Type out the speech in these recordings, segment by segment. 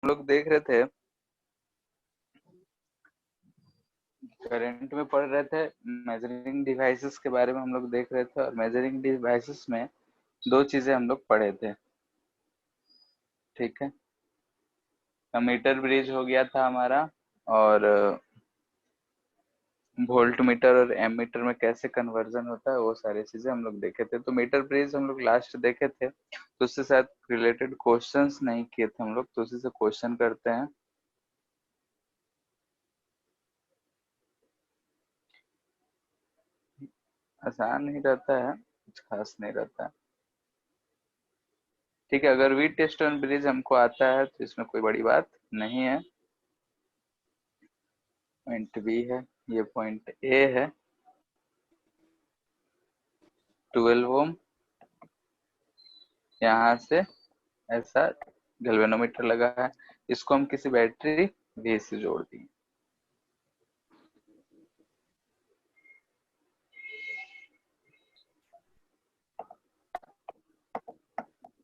लोग देख रहे थे, करंट में पढ़ रहे थे, मेजरिंग डिवाइसेस के बारे में हम लोग देख रहे थे। और मेजरिंग डिवाइसेस में दो चीजें हम लोग पढ़े थे, ठीक है। मीटर ब्रिज हो गया था हमारा, और वोल्ट मीटर और एमीटर में कैसे कन्वर्जन होता है, वो सारी चीजें हम लोग देखे थे। तो मीटर ब्रिज हम लोग लास्ट देखे थे, तो उससे शायद रिलेटेड क्वेश्चंस नहीं किए थे हम लोग, तो उसी से क्वेश्चन करते हैं। आसान ही रहता है, कुछ खास नहीं रहता है, ठीक है। अगर वी टेस्ट ऑन ब्रिज हमको आता है तो इसमें कोई बड़ी बात नहीं है। पॉइंट बी है, ये पॉइंट ए है। 12 ओम, यहाँ से ऐसा गैल्वेनोमीटर लगा है, इसको हम किसी बैटरी वी से जोड़ दिए,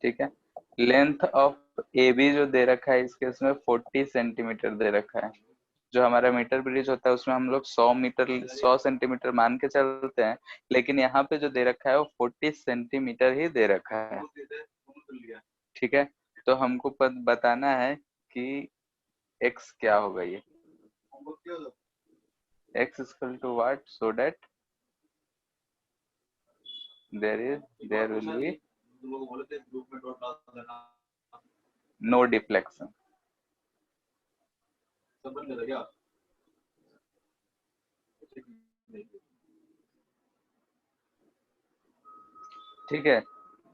ठीक है। लेंथ ऑफ ए बी जो दे रखा है इस केस में 40 सेंटीमीटर दे रखा है। जो हमारा मीटर ब्रिज होता है उसमें हम लोग 100 सेंटीमीटर मान के चलते हैं, लेकिन यहाँ पे जो दे रखा है वो 40 सेंटीमीटर ही दे रखा है, ठीक है। तो हमको बताना है कि x क्या होगा। ये x equal to what, so that there will be no deflection, ठीक है।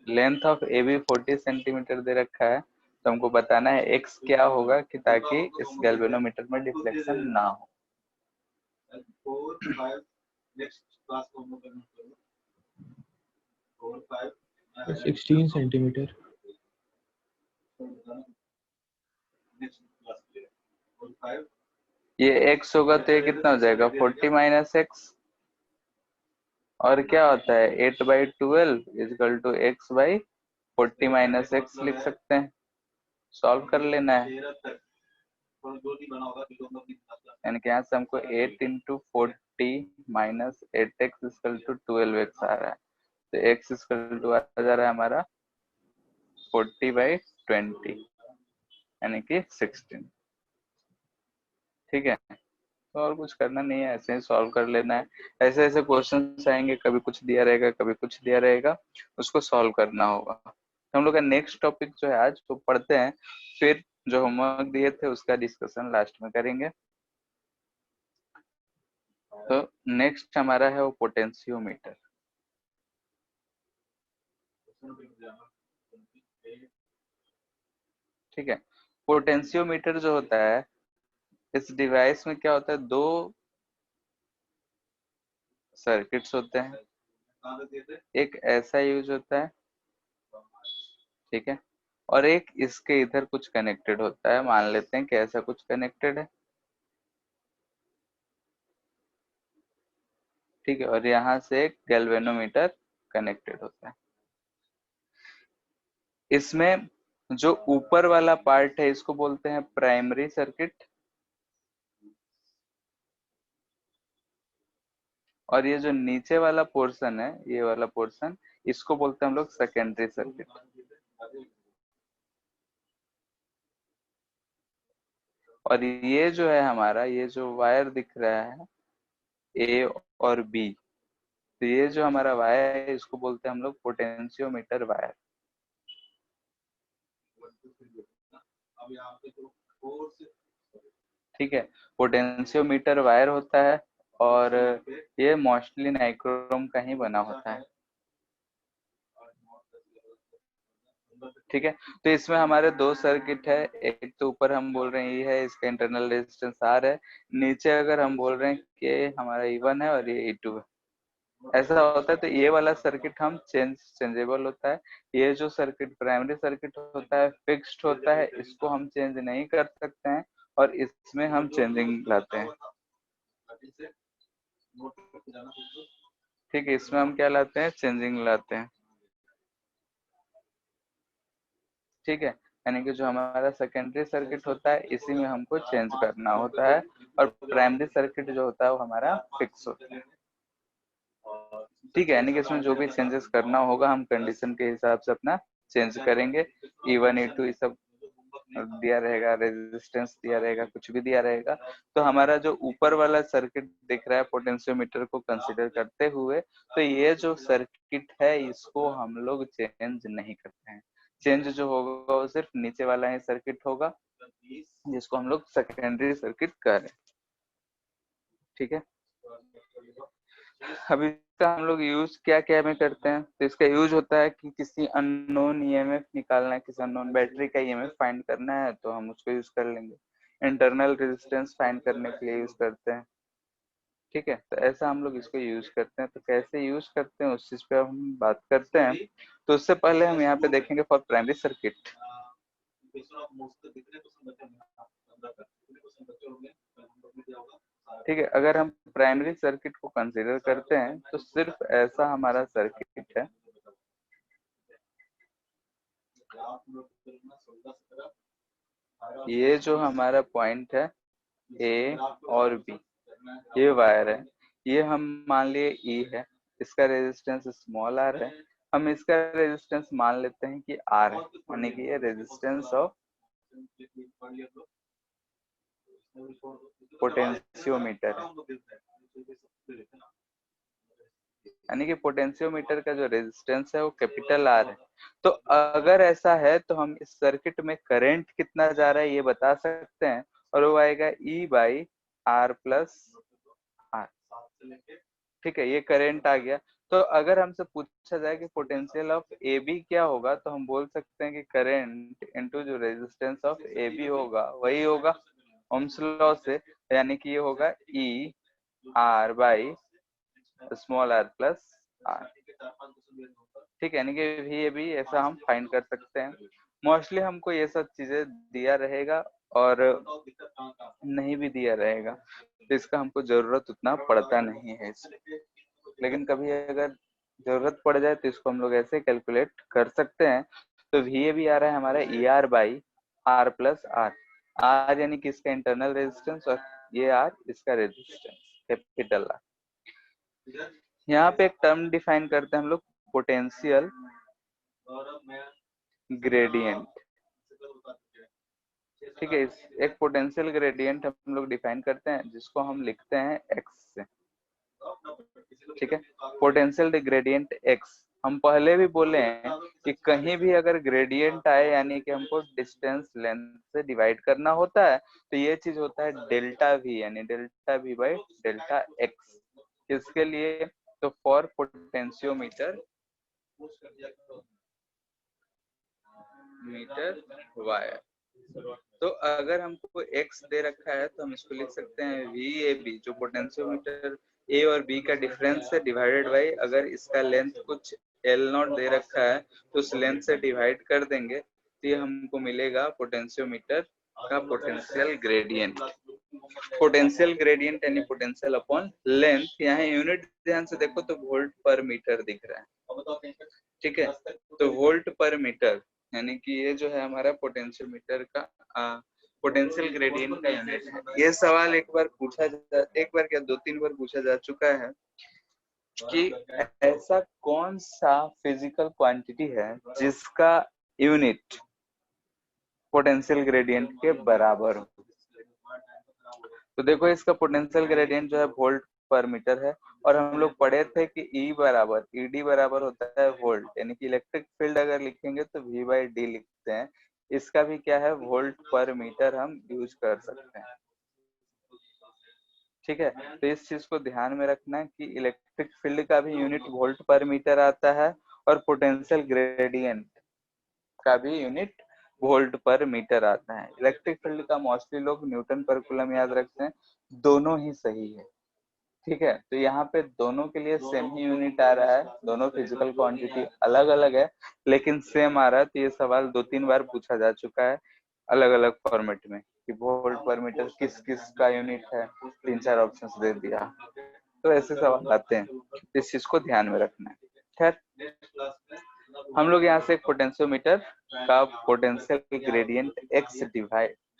Length of A B 40 centimetre दे रखा है, तो हमको बताना है x क्या होगा कि ताकि इस गैल्वेनोमीटर में डिफ्लेक्शन ना हो। 16 सेंटीमीटर। ये x होगा तो ये कितना हो जाएगा, 40 माइनस एक्स, और क्या होता है 8/12 equal to x by 40 minus x लिख सकते हैं। सॉल्व कर लेना है, यानी कि यहाँ से हमको 8 into 40 minus 8x equal to 12x आ रहा है। तो x इजकल टू आ जा रहा है हमारा 40/20 यानी कि 16, ठीक है। तो और कुछ करना नहीं है, ऐसे ही सॉल्व कर लेना है। ऐसे ऐसे क्वेश्चंस आएंगे, कभी कुछ दिया रहेगा कभी कुछ दिया रहेगा, उसको सॉल्व करना होगा। तो हम लोग का नेक्स्ट टॉपिक जो है आज तो पढ़ते हैं, फिर जो होमवर्क दिए थे उसका डिस्कशन लास्ट में करेंगे। तो नेक्स्ट हमारा है वो पोटेंशियोमीटर, ठीक है। पोटेंशियोमीटर जो होता है, इस डिवाइस में क्या होता है, दो सर्किट्स होते हैं। एक ऐसा यूज होता है, ठीक है, और एक इसके इधर कुछ कनेक्टेड होता है। मान लेते हैं कि ऐसा कुछ कनेक्टेड है, ठीक है, और यहाँ से एक गैल्वेनोमीटर कनेक्टेड होता है। इसमें जो ऊपर वाला पार्ट है इसको बोलते हैं प्राइमरी सर्किट, और ये जो नीचे वाला पोर्शन है, ये वाला पोर्शन, इसको बोलते हैं हम लोग सेकेंडरी सर्किट। और ये जो है हमारा, ये जो वायर दिख रहा है ए और बी, तो ये जो हमारा वायर है इसको बोलते हैं हम लोग पोटेंशियोमीटर वायर, ठीक है। पोटेंशियोमीटर वायर होता है, और ये मोस्टली नाइक्रोम का ही बना होता है, ठीक है। तो इसमें हमारे दो सर्किट है, एक तो ऊपर हम बोल रहे हैं ये है, इसका इंटरनल रेजिस्टेंस आर है। नीचे अगर हम बोल रहे हैं कि हमारा E1 है और ये E2 है, ऐसा होता है। तो ये वाला सर्किट हम चेंजेबल होता है। ये जो सर्किट प्राइमरी सर्किट होता है फिक्स्ड होता है, इसको हम चेंज नहीं कर सकते हैं, और इसमें हम चेंजिंग लाते हैं, ठीक है। इसमें हम क्या लाते हैं, चेंजिंग लाते हैं, ठीक है। यानी कि जो हमारा सेकेंडरी सर्किट होता है इसी में हमको चेंज करना होता है, और प्राइमरी सर्किट जो होता है वो हमारा फिक्स होता है। ठीक है, यानी कि इसमें जो भी चेंजेस करना होगा हम कंडीशन के हिसाब से अपना चेंज करेंगे। E1 E2 ये सब दिया रहेगा, रेजिस्टेंस दिया रहेगा, कुछ भी दिया रहेगा। तो हमारा जो ऊपर वाला सर्किट दिख रहा है पोटेंशियोमीटर को कंसीडर करते हुए, तो ये जो सर्किट है इसको हम लोग चेंज नहीं करते हैं। चेंज जो होगा वो सिर्फ नीचे वाला ही सर्किट होगा जिसको हम लोग सेकेंडरी सर्किट कह रहे हैं। ठीक है, अभी इसका हम लोग यूज क्या क्या में करते हैं, तो इसका यूज होता है कि किसी अननोन ईएमएफ निकालना है, किसी अननोन बैटरी का ईएमएफ फाइंड करना है तो हम उसको यूज कर लेंगे। इंटरनल रेजिस्टेंस फाइंड करने के लिए यूज करते हैं। ठीक है, तो ऐसा हम लोग इसको यूज करते हैं। तो कैसे यूज करते हैं उस चीज पे हम बात करते हैं। तो उससे पहले हम यहाँ पे देखेंगे फॉर प्राइमरी सर्किट। ठीक है, अगर हम प्राइमरी सर्किट को कंसीडर करते हैं तो सिर्फ ऐसा हमारा सर्किट है। ये जो हमारा पॉइंट है ए और बी, ये वायर है, ये हम मान लिए ई है, इसका रेजिस्टेंस स्मॉल आर है, हम इसका रेजिस्टेंस मान लेते हैं कि आर है, यानी कि ये रेजिस्टेंस ऑफ पोटेंशियोमीटर है। यानी कि पोटेंशियोमीटर का जो रेजिस्टेंस है वो कैपिटल आर है। तो अगर ऐसा है तो हम इस सर्किट में करंट कितना जा रहा है ये बता सकते हैं, और वो आएगा ई बाई आर प्लस आर। ठीक है, ये करंट आ गया। तो अगर हमसे पूछा जाए कि पोटेंशियल ऑफ ए बी क्या होगा, तो हम बोल सकते हैं कि करंट इनटू जो रेजिस्टेंस ऑफ ए बी होगा वही होगा ओम्स लॉ से, यानी कि ये होगा E R by small r plus R. ठीक है, यानी कि भी ये भी ऐसा हम फाइंड कर सकते हैं। मोस्टली हमको ये सब चीजें दिया रहेगा और नहीं भी दिया रहेगा, तो इसका हमको जरूरत उतना पड़ता नहीं है इसमें। लेकिन कभी अगर जरूरत पड़ जाए तो इसको हम लोग ऐसे कैलकुलेट कर सकते हैं। तो वी भी आ रहा है हमारा E R by R plus R. R यानी कि इसका इंटरनल रेजिस्टेंस और ये आर इसका रेजिस्टेंस कैपिटल आर। यहाँ पे एक टर्म डिफाइन करते हैं हम लोग, पोटेंशियल ग्रेडियंट। ठीक है, एक पोटेंशियल ग्रेडियंट हम लोग डिफाइन करते हैं जिसको हम लिखते हैं एक्स से। ठीक है, पोटेंशियल ग्रेडियंट एक्स, हम पहले भी बोले हैं कि कहीं भी अगर ग्रेडियंट आए यानी कि हमको डिस्टेंस लेंथ से डिवाइड करना होता है, तो ये चीज होता है डेल्टा वी, यानी delta we by delta x. किसके लिए, तो फॉर पोटेंशियोमीटर मीटर वायर। तो अगर हमको x दे रखा है तो हम इसको लिख सकते हैं VAB, जो पोटेंशियोमीटर A और B का डिफरेंस है, डिवाइडेड बाई अगर इसका लेंथ कुछ L0 दे रखा है तो उस लेंथ से डिवाइड कर देंगे, तो ये हमको मिलेगा पोटेंशियोमीटर का पोटेंशियल ग्रेडियंट। पोटेंशियल ग्रेडियंट यानी पोटेंशियल अपॉन लेंथ। यहाँ यूनिट ध्यान से देखो तो वोल्ट पर मीटर दिख रहा है। ठीक है, तो वोल्ट पर मीटर यानी कि ये जो है हमारा पोटेंशियोमीटर का पोटेंशियल ग्रेडियंट का यूनिट है। ये सवाल एक बार क्या 2-3 बार पूछा जा चुका है कि ऐसा कौन सा फिजिकल क्वांटिटी है जिसका यूनिट पोटेंशियल ग्रेडियंट के बराबर हो। तो देखो इसका पोटेंशियल ग्रेडियंट जो है वोल्ट पर मीटर है, और हम लोग पढ़े थे कि E बराबर ED बराबर होता है वोल्ट, यानी कि इलेक्ट्रिक फील्ड अगर लिखेंगे तो V बाई डी लिखते हैं। इसका भी क्या है, वोल्ट पर मीटर हम यूज कर सकते हैं। ठीक है, तो इस चीज को ध्यान में रखना कि इलेक्ट्रिक फील्ड का भी यूनिट वोल्ट पर मीटर आता है और पोटेंशियल ग्रेडियंट का भी यूनिट वोल्ट पर मीटर आता है। इलेक्ट्रिक फील्ड का मोस्टली लोग न्यूटन पर कूलम याद रखते हैं, दोनों ही सही है। ठीक है, तो यहाँ पे दोनों के लिए सेम ही यूनिट आ रहा है, दोनों फिजिकल क्वांटिटी अलग अलग है लेकिन सेम आ रहा है। तो ये सवाल 2-3 बार पूछा जा चुका है अलग अलग फॉर्मेट में कि वोल्ट पर मीटर किस किस का यूनिट है, 3-4 ऑप्शंस दे दिया। तो ऐसे सवाल आते हैं, इस चीज को ध्यान में रखना है। खैर, हम लोग यहाँ से एक पोटेंशियोमीटर का पोटेंशियल ग्रेडियंट x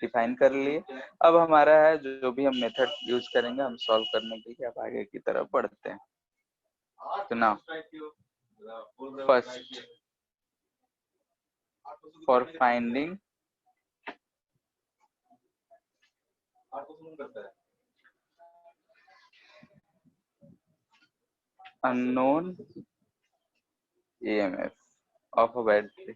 डिफाइन कर लिए। अब हमारा है जो भी हम मेथड यूज करेंगे हम सॉल्व करने के लिए, अब आगे की तरफ बढ़ते हैं। तो now first for finding unknown EMF of a battery.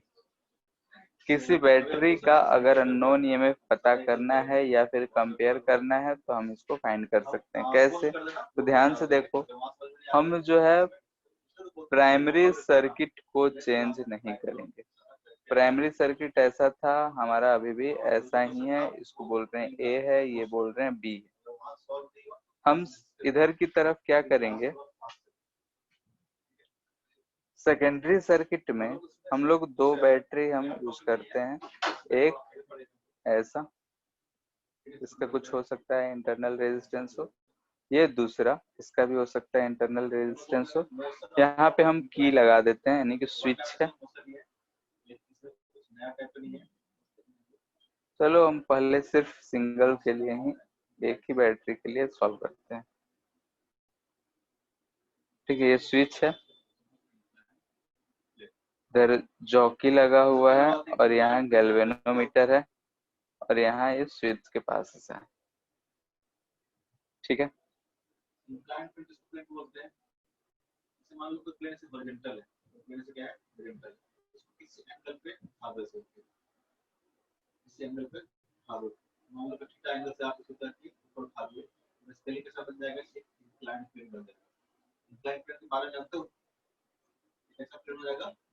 किसी बैटरी का अगर अननोन EMF पता करना है या फिर कंपेयर करना है तो हम इसको फाइंड कर सकते हैं। कैसे? तो ध्यान से देखो, हम जो है प्राइमरी सर्किट को चेंज नहीं करेंगे। प्राइमरी सर्किट ऐसा था हमारा, अभी भी ऐसा ही है। इसको बोल रहे हैं ए है, ये बोल रहे हैं बी। हम इधर की तरफ क्या करेंगे, सेकेंडरी सर्किट में हम लोग दो बैटरी हम यूज करते हैं। एक ऐसा, इसका कुछ हो सकता है इंटरनल रेजिस्टेंस हो, ये दूसरा, इसका भी हो सकता है इंटरनल रेजिस्टेंस हो। यहाँ पे हम की लगा देते हैं, यानी कि स्विच है। चलो हम पहले सिर्फ सिंगल के लिए ही, एक ही बैटरी के लिए सॉल्व करते हैं। ठीक है, ये स्विच है, इधर जॉकी लगा हुआ है और यहाँ गैल्वेनोमीटर है और यहाँ ये स्विच के पास है। ठीक है,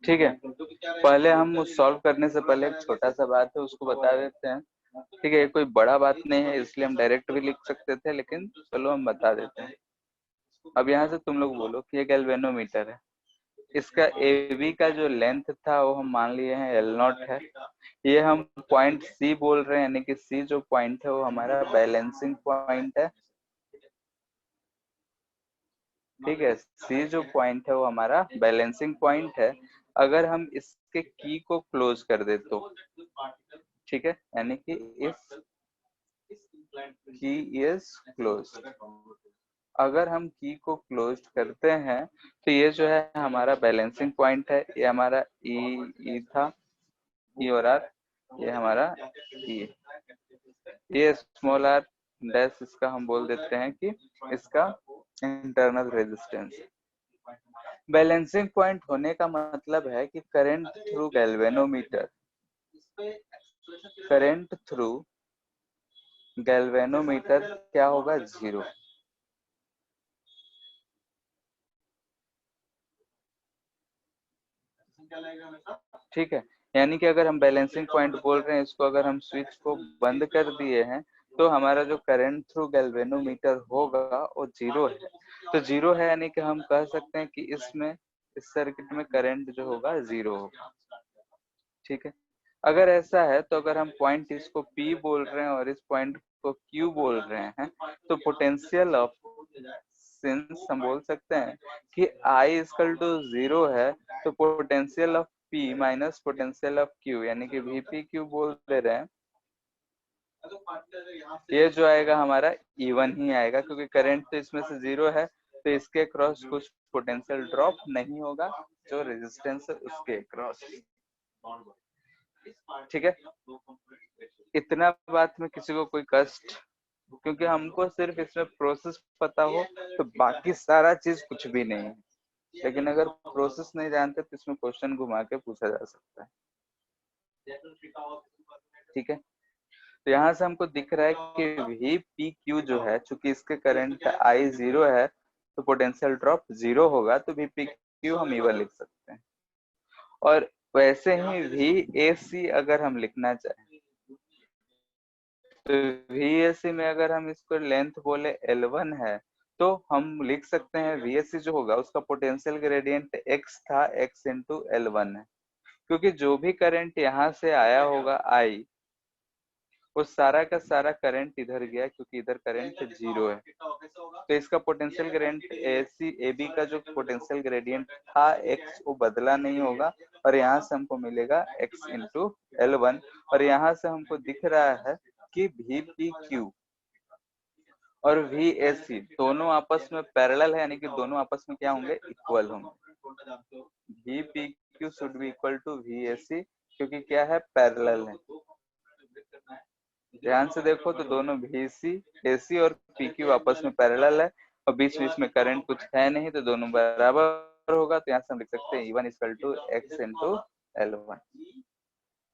ठीक है। पहले हम सॉल्व करने से पहले एक छोटा सा बात है, उसको बता देते हैं। ठीक है, ये कोई बड़ा बात नहीं है, इसलिए हम डायरेक्ट भी लिख सकते थे, लेकिन चलो हम बता देते हैं। अब यहाँ से तुम लोग बोलो कि ये गैल्वेनोमीटर है, इसका AB का जो लेंथ था वो हम मान लिए हैं L0 है। ये हम पॉइंट C बोल रहे हैं, यानी कि C जो पॉइंट है वो हमारा बैलेंसिंग पॉइंट है। ठीक है, C जो पॉइंट है वो हमारा बैलेंसिंग पॉइंट है। अगर हम इसके की को क्लोज कर दे तो, ठीक है, यानी कि इफ की इज क्लोज, अगर हम की को क्लोज करते हैं तो ये जो है हमारा बैलेंसिंग पॉइंट है। ये हमारा ई था, ई और आर, ये हमारा ई। ये स्मॉल आर डैश इसका हम बोल देते हैं कि इसका इंटरनल रेजिस्टेंस। बैलेंसिंग पॉइंट होने का मतलब है कि current through galvanometer, current through galvanometer क्या होगा, 0। ठीक है, यानी कि अगर हम बैलेंसिंग पॉइंट बोल रहे हैं, इसको अगर हम स्विच को बंद कर दिए हैं तो हमारा जो करंट थ्रू गैल्वेनोमीटर होगा वो 0 है। तो 0 है, यानी कि हम कह सकते हैं कि इसमें, इस सर्किट में करंट जो होगा 0 होगा। ठीक है, अगर ऐसा है तो अगर हम पॉइंट इसको P बोल रहे हैं और इस पॉइंट को Q बोल रहे हैं, तो पोटेंशियल ऑफ, सिंस हम बोल सकते हैं कि I इक्वल टू 0 है, तो potential of P minus potential of Q, यानी कि VPQ बोल दे रहे हैं, ये जो आएगा हमारा E1 ही आएगा, क्योंकि करंट तो इसमें से 0 है, तो इसके क्रॉस कुछ पोटेंशियल ड्रॉप नहीं होगा, जो रेजिस्टेंस है उसके क्रॉस। ठीक है, इतना बात में किसी को कोई कष्ट, क्योंकि हमको सिर्फ इसमें प्रोसेस पता हो तो बाकी सारा चीज कुछ भी नहीं है। लेकिन अगर प्रोसेस नहीं जानते तो इसमें क्वेश्चन घुमा के पूछा जा सकता है। ठीक है, तो यहाँ से हमको दिख रहा है कि VPQ जो है, चूंकि इसके करंट I 0 है तो पोटेंशियल ड्रॉप 0 होगा, तो VPQ हम E1 लिख सकते हैं। और वैसे ही VAC अगर हम लिखना चाहें तो VAC में अगर हम इसको लेंथ बोले L1 है, तो हम लिख सकते हैं VAC जो होगा उसका पोटेंशियल ग्रेडियंट X था, X इंटू L1 है, क्योंकि जो भी करंट यहाँ से आया होगा I, वो सारा का सारा करंट इधर गया क्योंकि इधर करंट 0 है। तो इसका पोटेंशियल ग्रेडियंट AC AB का जो पोटेंशियल ग्रेडियंट था x वो बदला नहीं होगा और यहाँ से हमको मिलेगा x इंटू L1 और यहाँ से हमको दिख रहा है कि VPQ और VAC दोनों आपस में पैरेलल है, यानी कि दोनों आपस में क्या होंगे, इक्वल होंगे। VPQ should be equal to VAC क्योंकि क्या है, पैरेलल है। ध्यान से देखो तो दोनों VC AC और PQ आपस में पैरेलल है और बीच बीच में करंट कुछ है नहीं, तो दोनों बराबर होगा। तो यहाँ से हम लिख सकते हैं E1 equal to x into L1,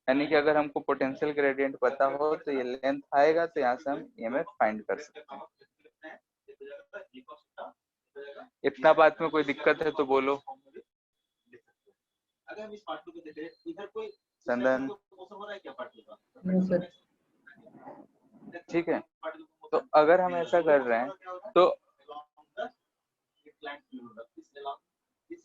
यानी कि अगर हमको पोटेंशियल ग्रेडियंट पता हो तो ये लेंथ आएगा, तो यहाँ से हम EMF फाइंड कर सकते हैं। इतना बात में कोई दिक्कत है तो बोलो। चंदन, ठीक है। तो अगर हम ऐसा कर रहे हैं तो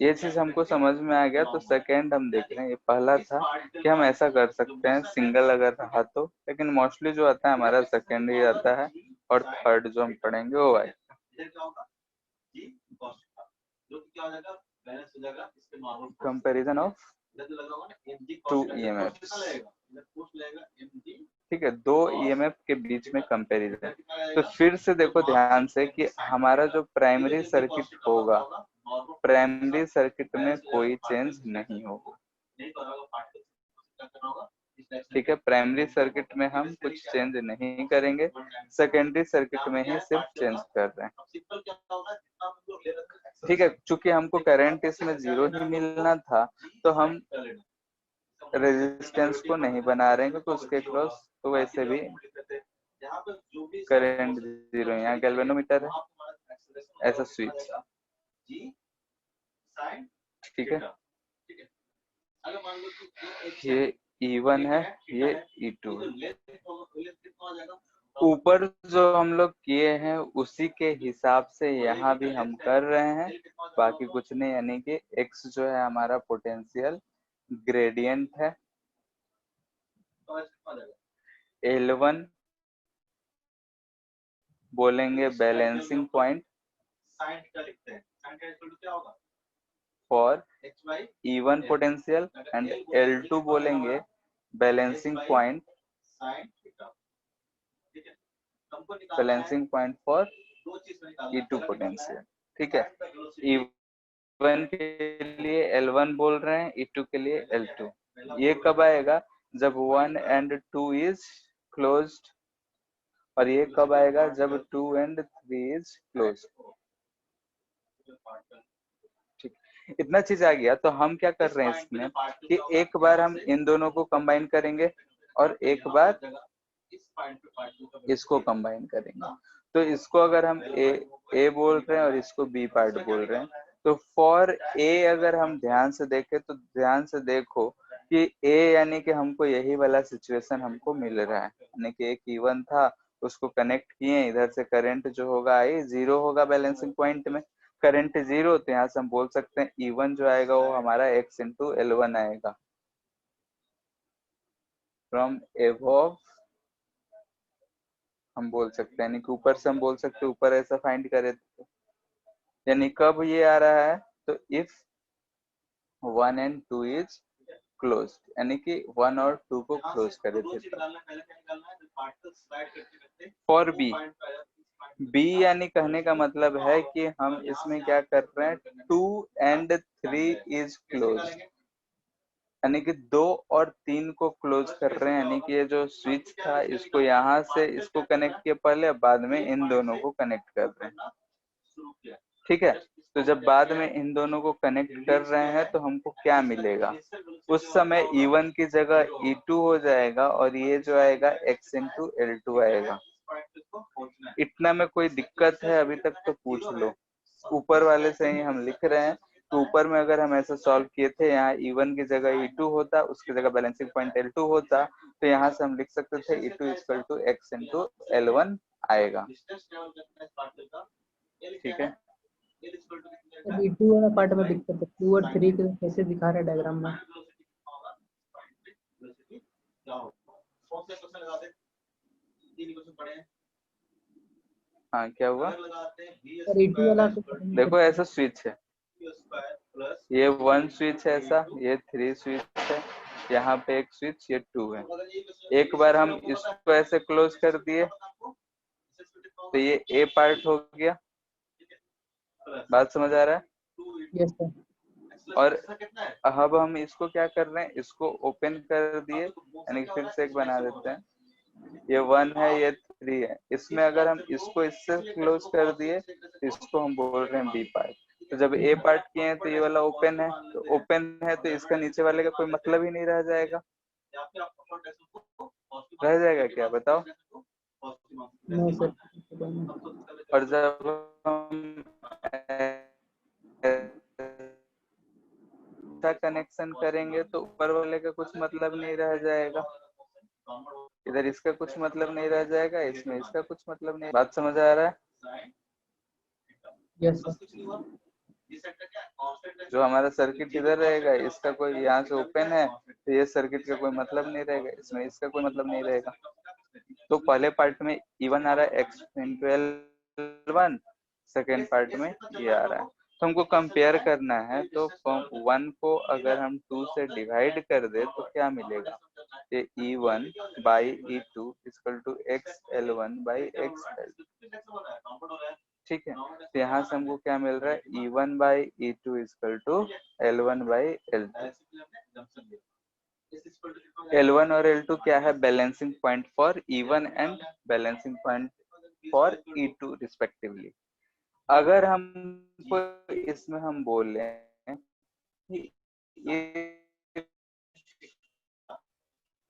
ये चीज हमको समझ में आ गया। तो सेकंड हम देख रहे हैं, ये पहला था कि हम ऐसा कर सकते हैं सिंगल अगर रहा तो, लेकिन मोस्टली जो आता है हमारा सेकंड ही आता है और थर्ड जो हम पढ़ेंगे वो है कंपैरिजन ऑफ टू EMF। ठीक है, दो EMF के बीच में कंपैरिजन। तो फिर से देखो ध्यान से कि हमारा जो प्राइमरी सर्किट होगा, प्राइमरी सर्किट में कोई चेंज नहीं होगा। ठीक है, प्राइमरी सर्किट में हम कुछ चेंज नहीं करेंगे, सेकेंडरी सर्किट में ही सिर्फ चेंज कर रहे हैं। ठीक है, चूंकि हमको करंट इसमें 0 ही मिलना था तो हम रेजिस्टेंस को नहीं बना रहे हैं क्योंकि उसके क्रॉस तो वैसे भी करंट 0 है। यहाँ गैल्वेनोमीटर है, ऐसा स्विच। ठीक है, ये E1 है, ये E2 है। ऊपर जो हम लोग किए हैं उसी के हिसाब से यहाँ भी हम कर रहे हैं, बाकी कुछ नहीं। यानी कि x जो है हमारा पोटेंशियल ग्रेडियंट है, L1 बोलेंगे balancing point for E1 potential and L2 बोलेंगे balancing point for E2 potential. ठीक है, E1 के लिए L1 बोल रहे हैं, E2 के लिए L2। ये कब आएगा, जब 1 and 2 इज क्लोज्ड, और ये कब आएगा, जब 2 and 3 इज क्लोज्ड। ठीक, इतना चीज आ गया। तो हम क्या कर रहे हैं इसमें कि एक बार हम इन दोनों को कंबाइन करेंगे और एक बार इसको कंबाइन करेंगे। तो इसको अगर हम ए बोल रहे हैं और इसको बी पार्ट बोल रहे हैं, तो फॉर ए अगर हम ध्यान से देखें तो ध्यान से देखो कि ए यानी कि हमको यही वाला सिचुएशन हमको मिल रहा है, यानी कि एक E1 था, उसको कनेक्ट किए, इधर से करंट जो होगा आई 0 होगा बैलेंसिंग पॉइंट में, करंट 0। तो यहाँ से हम बोल सकते हैं E1 जो आएगा वो हमारा x इंटू L1 आएगा। फ्रॉम एबव हम बोल सकते हैं, यानी कि ऊपर से हम बोल सकते हैं, ऊपर ऐसा फाइंड करे तो, यानी कब ये आ रहा है, तो इफ 1 and 2 इज क्लोज, यानी कि 1 और 2 को क्लोज करे थे। फॉर बी यानी कहने का मतलब है कि हम इसमें क्या कर रहे हैं, 2 and 3 इज क्लोज, यानी कि 2 और 3 को क्लोज कर रहे हैं। यानी कि ये जो स्विच था इसको यहाँ से इसको कनेक्ट किया पहले, बाद में इन दोनों को कनेक्ट कर रहे हैं। ठीक है, तो जब बाद में इन दोनों को कनेक्ट कर रहे हैं तो हमको क्या मिलेगा, उस समय E1 की जगह E2 हो जाएगा और ये जो आएगा x इंटू L2 आएगा। इतना में कोई दिक्कत है अभी तक तो पूछ लो। ऊपर वाले से ही हम लिख रहे हैं, तो ऊपर में अगर हम ऐसा सॉल्व किए थे, यहाँ E1 की जगह E2 होता, उसकी जगह बैलेंसिंग पॉइंट L2 होता, तो यहाँ से हम लिख सकते थे E2 equal to x into L1 आएगा। ठीक है, अभी 2 वाला पार्ट में दिक्कत है, 2 और 3 को कैसे दिखा रहा है डायग्राम में। हाँ क्या हुआ? सर E2 वाला देखो ऐसा स्विच है, ये 1 स्विच है ऐसा, ये 3 स्विच है, यहाँ पे एक स्विच, ये 2 है। एक बार हम इसको ऐसे क्लोज कर दिए तो ये ए पार्ट हो गया। बात समझ आ रहा है? Yes sir. और अब हम इसको क्या कर रहे हैं, इसको ओपन कर दिए, यानी फिर से एक बना देते हैं। ये 1 है, ये 3 है। इसमें अगर हम इसको इससे क्लोज कर दिए तो इसको हम बोल रहे हैं बी पार्ट। तो जब ए पार्ट किए हैं तो ये वाला ओपन है, तो ओपन है तो इसका नीचे वाले का कोई मतलब ही नहीं रह जाएगा। रह जाएगा क्या बताओ? No sir. और जब हम ऐसा कनेक्शन करेंगे तो ऊपर वाले का कुछ मतलब नहीं रह जाएगा, इधर इसका कुछ मतलब नहीं रह जाएगा, इसमें इसका कुछ मतलब नहीं। बात समझ आ रहा है? Yes sir. जो हमारा सर्किट इधर रहेगा, इसका कोई यहाँ से ओपन है तो ये सर्किट का कोई मतलब नहीं रहेगा, इसमें इसका कोई मतलब नहीं रहेगा। तो पहले पार्ट में E1 आ रहा है x into L1, second part में ये आ रहा है। तो हमको कंपेयर करना है, तो 1 को अगर हम 2 से डिवाइड कर दे तो क्या मिलेगा? ये E1 by E2 equal to x L1 by x L2। ठीक है, तो यहाँ से हमको क्या मिल रहा है? E1 by E2 equal to L1 by L2। L1 और L2 क्या है? Balancing point for E1 and balancing point for E2 respectively. अगर हमको इसमें हम बोले कि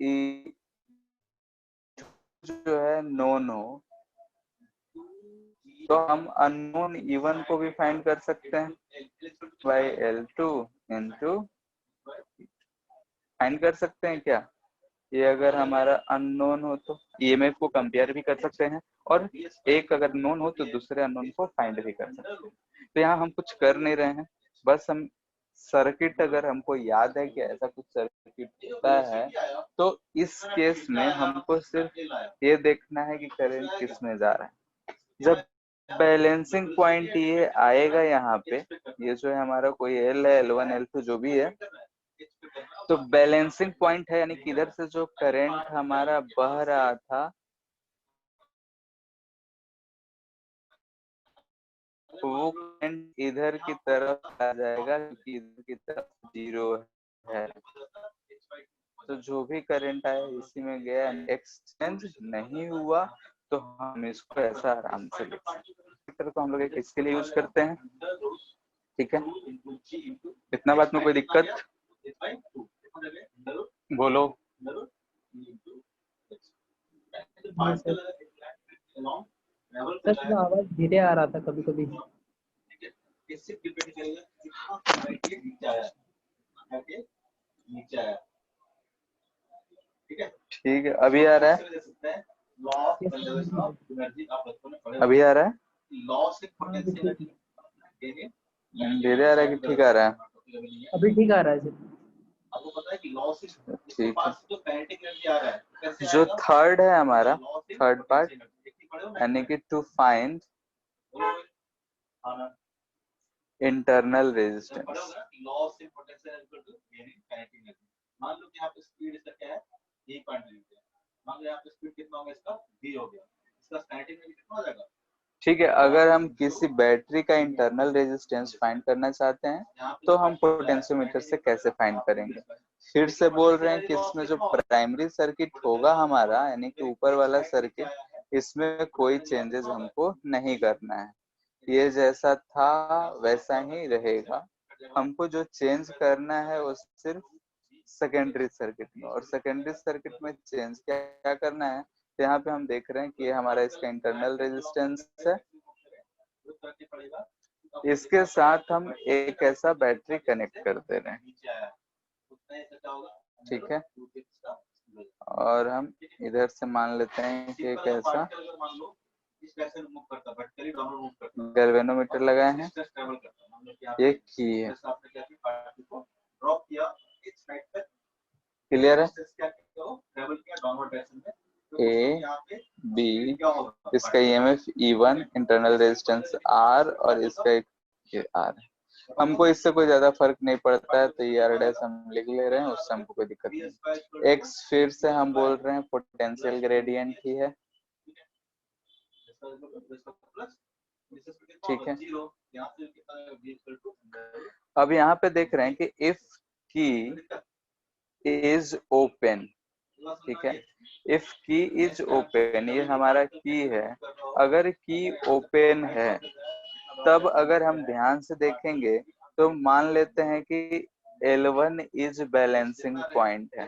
ये जो है नोन हो, तो हम अननोन E1 को भी फाइंड कर सकते हैं बाई L2 इंटू, फाइंड कर सकते हैं क्या? ये अगर हमारा अननोन हो तो EMF को कंपेयर भी कर सकते हैं, और एक अगर नोन हो तो दूसरे अननोन को फाइंड भी कर सकते हैं। तो यहाँ हम कुछ कर नहीं रहे हैं, बस हम सर्किट, अगर हमको याद है कि ऐसा कुछ सर्किट होता है तो इस केस में हमको सिर्फ ये देखना है कि करंट किस में जा रहा है। जब बैलेंसिंग पॉइंट ये आएगा यहाँ पे, ये जो है हमारा कोई L है, L1 L2 जो भी है, तो बैलेंसिंग पॉइंट है, यानी कि इधर से जो करंट हमारा बह रहा था वो करंट इधर की तरफ आ जाएगा, क्योंकि इधर की तरफ 0 है। तो जो भी करंट आया इसी में गया, एक्सचेंज नहीं हुआ, तो हम इसको ऐसा आराम से लिख सकते हैं। तो हम लोग एक इसके लिए यूज करते हैं। ठीक है, इतना बात में कोई दिक्कत? बोलो। सर थोड़ा आवाज धीरे आ रहा था कभी कभी। ठीक है, अभी आ रहा है? अभी आ रहा है? धीरे आ रहा है कि ठीक आ रहा है? अभी ठीक आ रहा है सर। ठीक है, जो थर्ड है हमारा, थर्ड पार्ट, यानी कि टू फाइंड इंटरनल रेजिस्टेंस। ठीक है, अगर हम किसी बैटरी का इंटरनल रेजिस्टेंस फाइंड करना चाहते हैं तो हम पोटेंशियोमीटर से कैसे फाइंड करेंगे? फिर से बोल रहे हैं कि इसमें जो प्राइमरी सर्किट होगा हमारा, यानी कि ऊपर वाला सर्किट, इसमें कोई चेंजेस हमको नहीं करना है, ये जैसा था वैसा ही रहेगा। हमको जो चेंज करना है वो सिर्फ सेकेंडरी सर्किट में, और सेकेंडरी सर्किट में चेंज क्या करना है? तो यहाँ पे हम देख रहे हैं कि ये हमारा इसका इंटरनल रेजिस्टेंस है, इसके साथ हम एक ऐसा बैटरी कनेक्ट कर दे रहे हैं। ठीक है, और हम इधर से मान लेते हैं कि एक ऐसा गैल्वेनोमीटर लगाए हैं, ये की है। क्लियर है? ए बी, इसका EMF E1, internal resistance R और इसका एक R है। हमको इससे कोई ज्यादा फर्क नहीं पड़ता है, तो ये R डैश हम लिख ले रहे हैं, उससे हमको कोई दिक्कत नहीं। X फिर से हम बोल रहे हैं पोटेंशियल ग्रेडियंट ही है, ठीक है। अब यहाँ पे देख रहे हैं कि इफ की इज ओपन, ठीक है, इफ की इज ओपन, ये हमारा की है। अगर की ओपन है तब अगर हम ध्यान से देखेंगे तो मान लेते हैं कि L1 इज बैलेंसिंग पॉइंट है,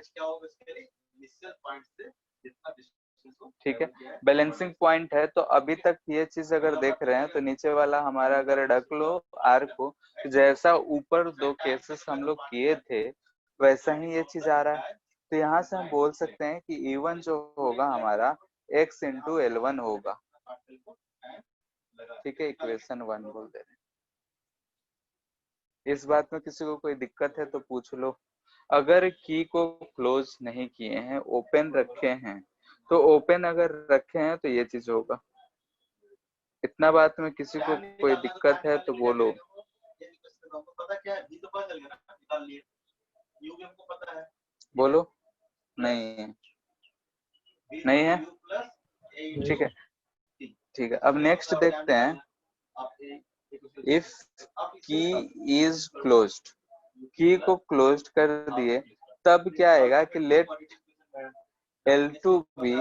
ठीक है। बैलेंसिंग पॉइंट है, तो अभी तक ये चीज अगर देख रहे हैं तो नीचे वाला हमारा अगर ढक लो R को, तो जैसा ऊपर दो केसेस हम लोग किए थे वैसा ही ये चीज आ रहा है। तो यहाँ से हम बोल सकते हैं कि E1 जो होगा हमारा X इंटू L1 होगा, ठीक है। इक्वेशन 1 बोल दे रहे हैं। इस बात में किसी को कोई दिक्कत है तो पूछ लो। अगर की को क्लोज नहीं किए हैं, ओपन रखे हैं, तो ओपन अगर रखे हैं तो ये चीज होगा। इतना बात में किसी को कोई दिक्कत है तो बोलो। बोलो। नहीं है, नहीं है, ठीक है, ठीक है। अब नेक्स्ट देखते हैं, इफ की इज क्लोज्ड, की को क्लोज्ड कर दिए तब क्या आएगा कि late L2 B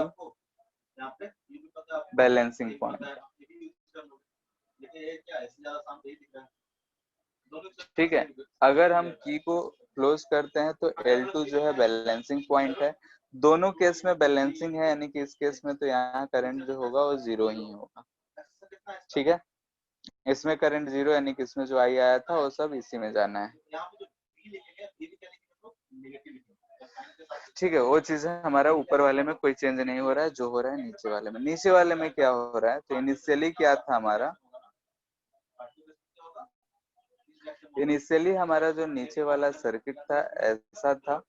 balancing point, ठीक है। अगर हम की को क्लोज करते हैं तो L2 जो है बैलेंसिंग पॉइंट है। दोनों केस में बैलेंसिंग है, यानी कि इस केस में तो यहाँ करंट जो होगा वो जीरो ही होगा, ठीक है। इसमें करंट जीरो, यानी कि इसमें जो आई आया था वो सब इसी में जाना है, ठीक है। वो चीज है हमारा ऊपर वाले में कोई चेंज नहीं हो रहा है, जो हो रहा है नीचे वाले में। नीचे वाले में क्या हो रहा है, तो इनिशियली क्या था हमारा, इनिशियली हमारा जो नीचे वाला सर्किट था ऐसा था,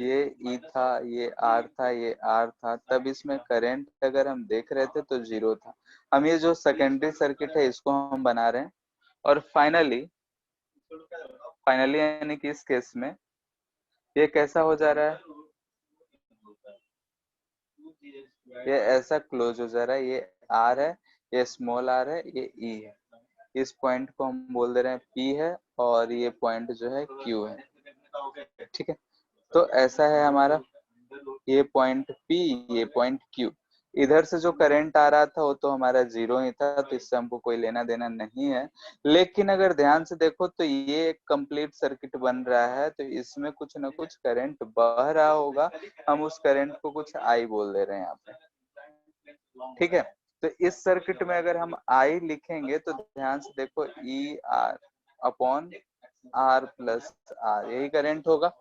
ये E था, ये R था, ये R था। तब इसमें करंट अगर हम देख रहे थे तो जीरो था। हम ये जो सेकेंडरी सर्किट है इसको हम बना रहे हैं, और फाइनली यानी कि इस केस में ये कैसा हो जा रहा है, ये ऐसा क्लोज हो जा रहा है। ये R है, ये स्मॉल r है, ये E है। इस पॉइंट को हम बोल दे रहे हैं P है, और ये पॉइंट जो है Q है, ठीक है। तो ऐसा है हमारा, ये पॉइंट P, ये पॉइंट Q। इधर से जो करंट आ रहा था वो तो हमारा जीरो ही था, तो इससे हमको कोई लेना देना नहीं है। लेकिन अगर ध्यान से देखो तो ये एक कंप्लीट सर्किट बन रहा है, तो इसमें कुछ ना कुछ करंट बह रहा होगा। हम उस करंट को कुछ I बोल दे रहे हैं यहाँ पे, ठीक है। तो इस सर्किट में अगर हम I लिखेंगे तो ध्यान से देखो, E R upon R plus R, यही करंट होगा।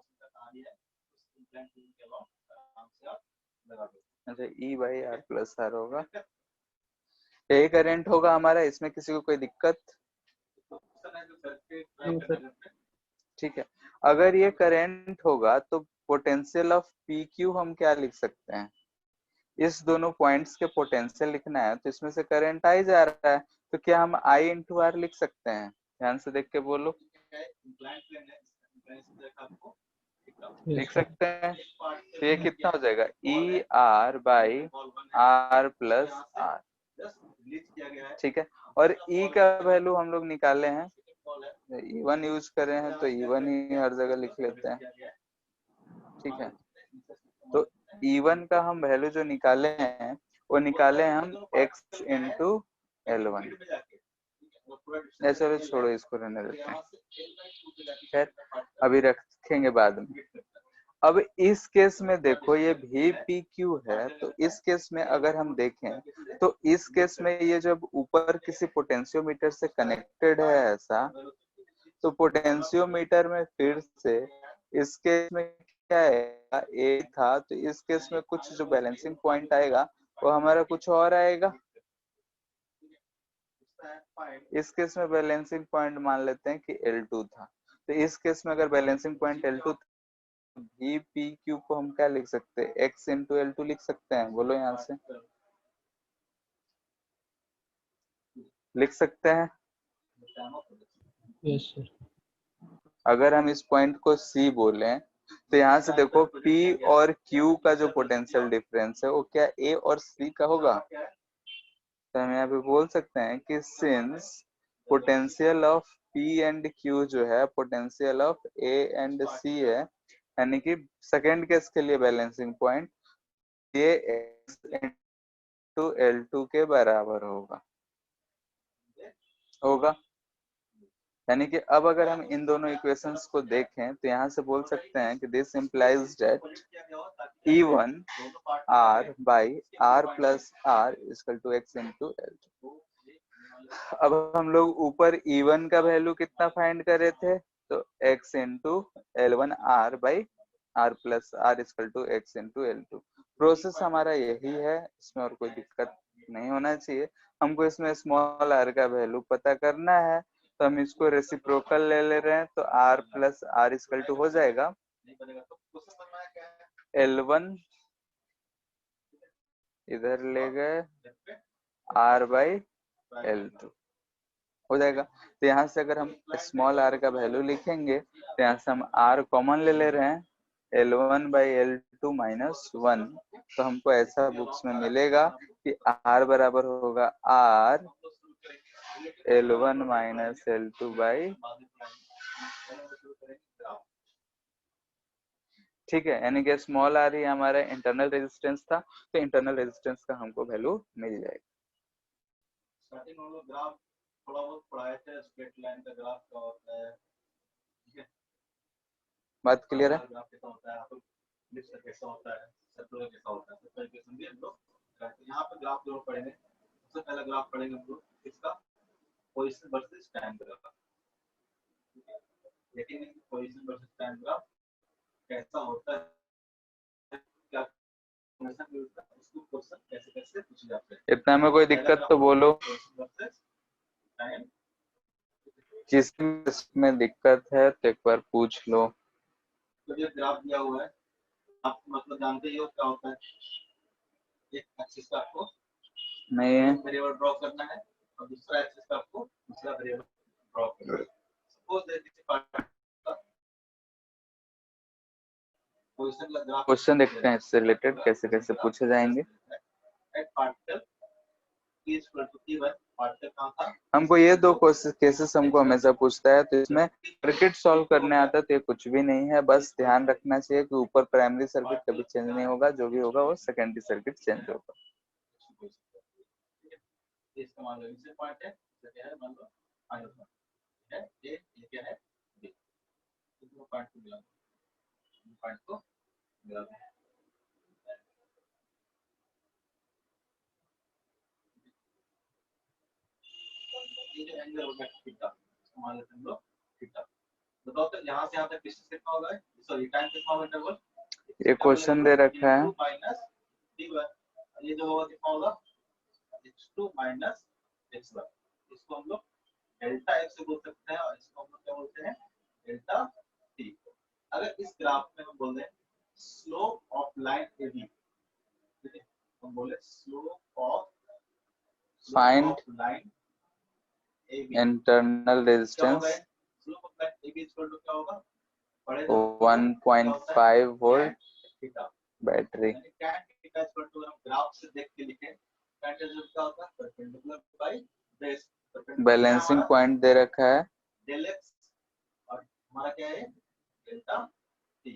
अच्छा, E by R plus R होगा, यही करंट होगा हमारा। इसमें किसी को कोई दिक्कत, ठीक है। अगर ये करंट होगा तो पोटेंशियल ऑफ PQ हम क्या लिख सकते हैं, इस दोनों पॉइंट्स के पोटेंशियल लिखना है, तो इसमें से करंट आई जा रहा है, तो क्या हम I इंटू R लिख सकते हैं? ध्यान से देख के बोलो। लिख सकते हैं। तो ये कितना हो जाएगा, E R by R plus R, ठीक है। और E का वैल्यू हम लोग निकाले हैं, E1 यूज कर रहे हैं तो E1 ही हर जगह लिख लेते हैं, ठीक है। तो E1 का हम वैल्यू जो निकाले हैं वो निकाले हैं हम X इंटू L1। चलो छोड़ो, इसको रहने देते हैं, खैर अभी रखेंगे बाद में। अब इस केस में देखो ये VPQ है, तो इस केस में अगर हम देखें तो इस केस में ये जब ऊपर किसी पोटेंशियोमीटर से कनेक्टेड है ऐसा, तो पोटेंशियोमीटर में फिर से इस केस में क्या आएगा, A था, तो इस केस में कुछ जो बैलेंसिंग पॉइंट आएगा वो हमारा कुछ और आएगा। इस केस में बैलेंसिंग पॉइंट मान लेते हैं कि L2 था, तो इस केस में अगर balancing point L2 V P Q को हम क्या लिख सकते हैं, एक्स इंटू एल टू लिख सकते हैं, बोलो यहाँ से लिख सकते हैं। Yes sir. अगर हम इस पॉइंट को सी बोलें तो यहाँ से देखो P और Q का जो पोटेंशियल डिफरेंस है वो क्या A और C का होगा। तो हम यहाँ पे बोल सकते हैं कि since potential of P and Q जो है potential of A and C है, यानी कि सेकेंड केस के लिए बैलेंसिंग पॉइंट ये x इंटू L2 के बराबर होगा। यानी कि अब अगर हम इन दोनों इक्वेशंस को देखें तो यहाँ से बोल सकते हैं कि this implies that E1 R by R plus R equal to x into L2। अब हम लोग ऊपर E1 का वैल्यू कितना फाइंड कर रहे थे, तो x into L1 R by R plus R equal to x into L2। Process हमारा यही है, इसमें और कोई दिक्कत नहीं होना चाहिए। हमको इसमें स्मॉल r का वैल्यू पता करना है, तो हम इसको रेसिप्रोकल ले रहे हैं, तो r plus R equal to हो जाएगा L1 इधर ले गए R बाई L2 हो जाएगा। तो यहाँ से अगर हम स्मॉल r का वैल्यू लिखेंगे तो यहाँ से हम r कॉमन ले रहे हैं, L1 बाई L2 माइनस 1। तो हमको ऐसा बुक्स में मिलेगा कि r बराबर होगा r L1 minus L2 by, ठीक है, यानी कि स्मॉल r ही हमारा इंटरनल रेजिस्टेंस था, तो इंटरनल रेजिस्टेंस का हमको वैल्यू मिल जाएगा। स्टार्टिंग हम लोग ग्राफ थोड़ा बहुत पढ़ाए थे, स्ट्रेट लाइन का ग्राफ क्या होता है, ठीक है, बात क्लियर है। ग्राफ कैसा होता है, आप लिस्ट कैसा होता है, सर्कुलर कैसा होता है, सब तरीके से समझिए हम लोग। यहाँ पे ग्राफ जो पढ़ेंगे, सबसे पहला ग्राफ पढ़ेंगे हम लोग इसका पोजीशन वर्सेस टाइम ग्राफ। लेकिन पोजीशन वर्सेस टाइम ग्राफ कैसा होता है, क्या उसको क्वेश्चन कैसे कैसे पूछे जाते हैं, इतना में कोई दिक्कत तो बोलो। जिसमें दिक्कत है तो एक बार पूछ लो। तो ये ग्राफ दिया हुआ है, आप मतलब जानते ही हो क्या होता है, एक एक्सिस का आपको नहीं है वेरिएबल ड्रॉ करना है और दूसरा एक्सिस का आपको दूसरा वेरिएबल ड्रॉ करना है। सपोज दैट किसी पार्ट क्वेश्चन देखते हैं इससे रिलेटेड कैसे कैसे पूछे जाएंगे। हमको ये दो केसेस हमको हमेशा पूछता है, तो इसमें सर्किट सॉल्व करने आता है तो ये कुछ भी नहीं है, बस ध्यान रखना चाहिए कि ऊपर प्राइमरी सर्किट कभी चेंज नहीं होगा, जो भी होगा वो सेकेंडरी सर्किट चेंज होगा। ये जो एंगल होगा थीटा, मान लेते हैं हम लोग थीटा। बताओ तो यहाँ से यहाँ तक डिस्टेंस कितना होगा, सॉरी टाइम कितना होगा इंटरवल, ये क्वेश्चन दे रखा है माइनस t1, ये जो होगा कितना होगा x2 माइनस x1। इसको हम लोग डेल्टा x से बोल सकते हैं और इसको हम लोग क्या बोलते हैं डेल्टा t। अगर इस ग्राफ में हम बोल दें स्लोप ऑफ लाइन AB, ठीक है, हम बोले slope of line internal resistance 1.5 volt battery. Balancing point दे रखा है हमारा क्या है delta T.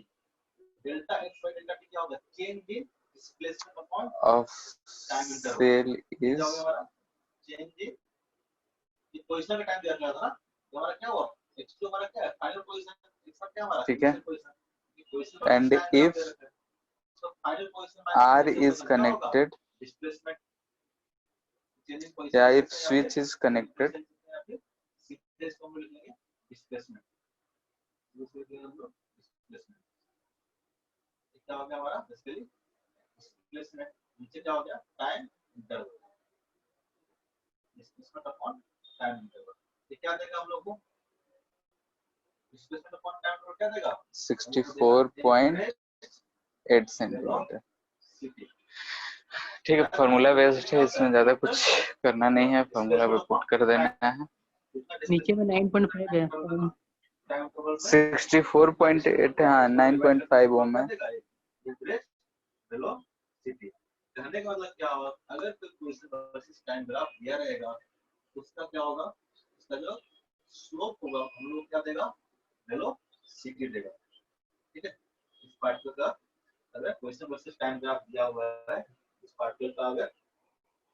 Delta x by delta T क्या होगा, change in displacement upon of cell is change in position का टाइम दिया गया था ना, हमारा क्या हुआ x2 हमारा क्या है फाइनल पोजीशन, x1 क्या हमारा ठीक है, and if r is connected या if switch is connected क्या हो गया हमारा बेसिकली डिस्प्लेसमेंट, नीचे क्या हो गया time interval, displacement upon time interval. ये क्या देगा हम लोग को डिस्प्लेसमेंट अपॉन टाइम तो क्या देगा 64.8 सेंटीमीटर। ठीक है, फार्मूला बेस्ड है, इसमें ज्यादा कुछ करना नहीं है, फार्मूला पे पुट कर देना है। नीचे में 9.5 है ओम। 64.8 हाँ 9.5 ओम है। वेलोसिटी कहने का मतलब क्या होगा, अगर कोई क्वेश्चन वर्सेस टाइम ग्राफ दिया रहेगा उसका क्या होगा, उसका जो स्लोप होगा हम लोग क्या देगा, वेलोसिटी देगा। ठीक है, इस पार्टिकल का अगर क्वेश्चन वर्सेस टाइम ग्राफ दिया हुआ है, इस पार्टिकल का अगर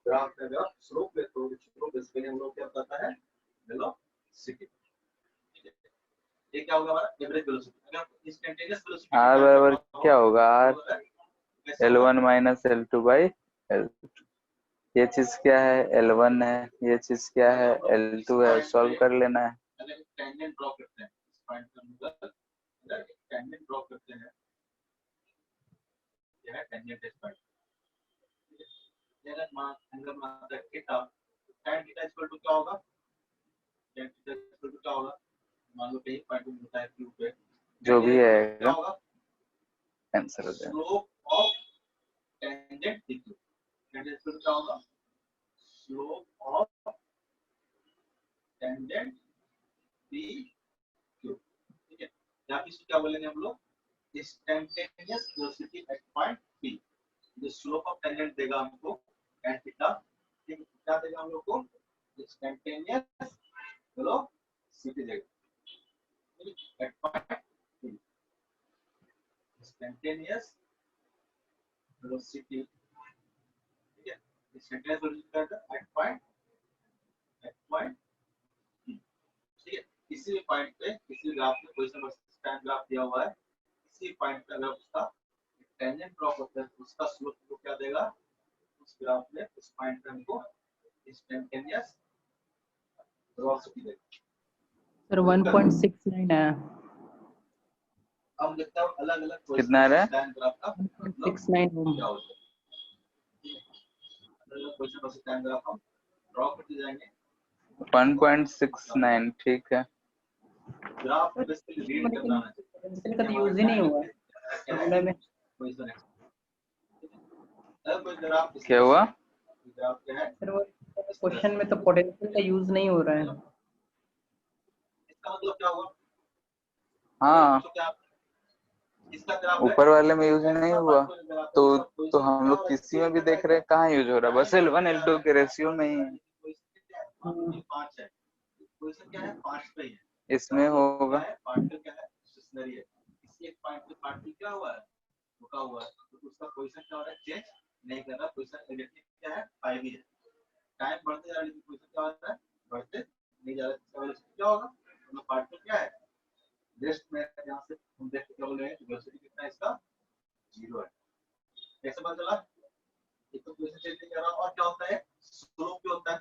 ग्राफ का ग्राफ स्लोप है तो स्लोप बेसिकली हम लोग क्या बताता है, वेलोसिटी। ठीक है, ये क्या होगा हमारा एवरेज वेलोसिटी। अगर इंस्टेंटेनियस वेलोसिटी आर बराबर क्या होगा, are L1 minus L2 by L2। ये चीज क्या है, L1 है, ये चीज क्या है, L2 है, सॉल्व कर लेना है। अगर टेंजेंट ड्रॉ करते हैं इस पॉइंट पर, अगर टेंजेंट ड्रॉ करते हैं, यह है टेंजेंट इस पॉइंट। अगर मान theta, tan theta equal to क्या होगा, tan थीटा इक्वल टू क्या होगा, मान लो कहीं पॉइंट मिलता है क्यू पे, जो भी क्या आएगा होगा, आंसर हो जाएगा। Slope of tangent equal, tangent equal क्या होगा, slope of tangent B Q. ठीक है, यहाँ पे इसको क्या बोलेंगे हम लोग, instantaneous velocity at point P. जो स्लोप ऑफ टेंजेंट देगा हमको tan थीटा, ठीक है, क्या देगा हम लोग को, इंस्टेंटेनियस वेलोसिटी देगा। ठीक है, at point P instantaneous velocity. ठीक है, इंस्टेंटेनियस वेलोसिटी का एट पॉइंट पी। ठीक है, किसी भी पॉइंट पे, किसी भी ग्राफ में पोजीशन वर्सेस टाइम ग्राफ दिया हुआ है, किसी पॉइंट पे अगर उसका टेंजेंट ड्रॉप होता है उसका स्लोप को क्या देगा, उस ग्राफ में उस पॉइंट पे हमको इंस्टेंटेनियस वेलोसिटी देगा। सर 1.69 है। हम देखते हैं अलग-अलग कितना आ रहा है? टाइम ग्राफ का 1.69 ओम। क्या होता है। अलग-अलग पोजीशन वर्सेस टाइम ग्राफ हम ड्रॉ करते जाएंगे। 1.69 ठीक है। ग्राफ बेसिकली रीड करना आना चाहिए, पेंसिल का तो यूज ही नहीं हुआ फार्मूला में। पोजीशन है। अगर कोई ग्राफ क्या हुआ? ग्राफ क्या है, सर वो क्वेश्चन में तो पोटेंशियल का यूज नहीं हो रहा है। इसका मतलब क्या हुआ, हाँ, तो क्या इसका ग्राफ ऊपर वाले में यूज नहीं हुआ तो हम लोग किसी में भी देख रहे हैं कहाँ यूज हो रहा है, बस L1 L2 के रेशियो में ही है। 5 है, पोजीशन क्या है 5 पे ही है, इसमें होगा पार्टिकल क्या है स्टेशनरी है, किसी एक पॉइंट पे पार्टिकल क्या हुआ है, रुका हुआ है, तो उसका पोजीशन क्या हो रहा है, चेंज नहीं कर रहा, पोजीशन एग्जैक्टली क्या है 5 ही है। टाइम बढ़ते जा रहा है, पोजीशन क्या हो रहा है, बढ़ते नहीं जा रहा है, इसका वेलोसिटी क्या होगा, मतलब पार्टिकल क्या है रेस्ट में, यहां से हम देख के बोल रहे हैं वेलोसिटी कितना है इसका 0 है। कैसे पता चला, एक तो पोजीशन चेंज नहीं कर रहा, और क्या होता है स्लोप भी होता है,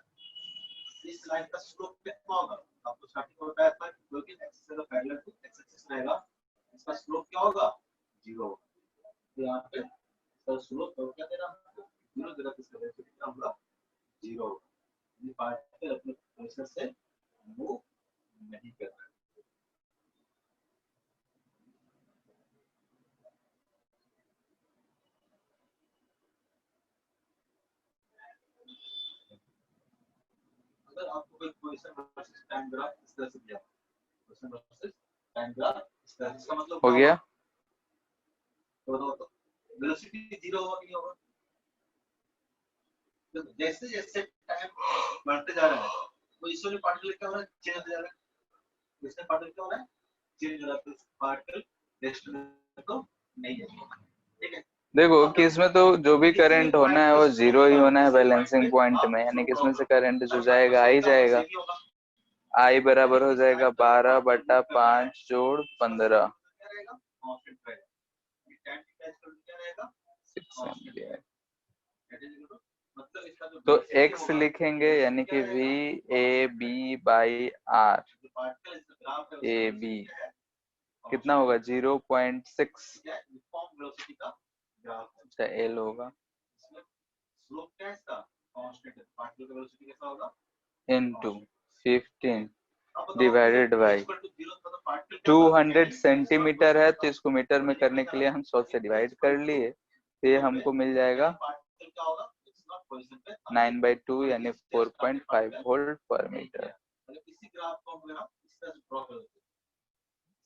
इस लाइन का स्लोप कितना होगा, आपको स्टार्टिंग में बताया था क्योंकि एक्सिस का पैरेलल टू एक्स एक्सिस रहेगा, इसका स्लोप क्या होगा 0 होगा। तो यहां पे इसका स्लोप तो क्या दे रहा है, 0 दे रहा है, इसका वेलोसिटी क्या होगा 0 होगा। ये पार्टिकल अपने पोजीशन से मूव नहीं कर रहा है। अगर आपको कोई पोजीशन वर्सेस टाइम ग्राफ इस तरह से दिया, पोजीशन वर्सेस टाइम ग्राफ इस तरह से, इसका मतलब हो गया। तो बताओ तो वेलोसिटी 0 होगा कि नहीं होगा, जैसे जैसे टाइम बढ़ते जा रहा है पोजीशन में पार्टिकल क्या हो रहा है, चेंज हो जा रहा है, इसमें पार्टिकल क्या हो रहा है चेंज हो रहा है, तो पार्टिकल रेस्ट में तो नहीं है। ठीक है, देखो कि इसमें तो जो भी करंट होना है वो 0 ही होना है बैलेंसिंग पॉइंट में, यानी कि इसमें से करंट जो जाएगा आ ही जाएगा। I बराबर हो जाएगा 12/5 जोड़ 15 6 एम्पियर। तो x लिखेंगे यानी कि VAB/R, AB कितना होगा 0.6, अच्छा L होगा into 15 डिवाइडेड बाई 200 सेंटीमीटर है, तो इसको मीटर में करने के लिए हम 100 से डिवाइड कर लिए, तो ये हमको मिल जाएगा 9/2 यानी 4.5 वोल्ट पर मीटर। इसी ग्राफ को हम इस तरह से ड्रॉ कर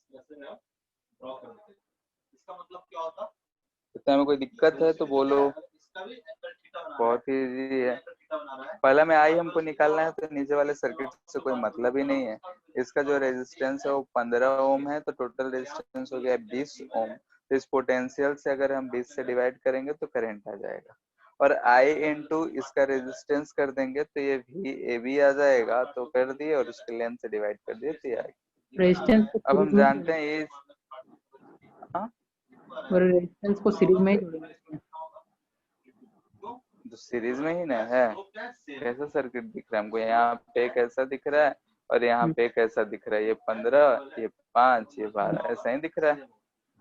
देते हैं, इसका मतलब क्या होता? इतना में कोई दिक्कत है तो बोलो, बहुत इजी है। पहले में आई हमको निकालना है, तो नीचे वाले सर्किट से कोई मतलब ही नहीं है। इसका जो रेजिस्टेंस है वो 15 ओम है, तो टोटल रेजिस्टेंस हो गया 20 ओम। तो इस पोटेंशियल से अगर हम 20 से डिवाइड करेंगे तो करंट आ जाएगा, और आई इंटू इसका रेजिस्टेंस कर देंगे तो ये भी ए बी आ जाएगा, तो कर दिए और उसके लेंथ से डिवाइड कर दिए तो ये आएगा। रेजिस्टेंस को अब हम सीरीज में जानते हैं ये रेजिस्टेंस को सीरीज में ही जोड़ेंगे इसमें। तो सीरीज में ही ना है। कैसा सर्किट दिख रहा है हमको? यहाँ पे कैसा दिख रहा है और यहाँ पे कैसा दिख रहा है? ये 15, ये 5, ये 12, ऐसा ही दिख रहा है।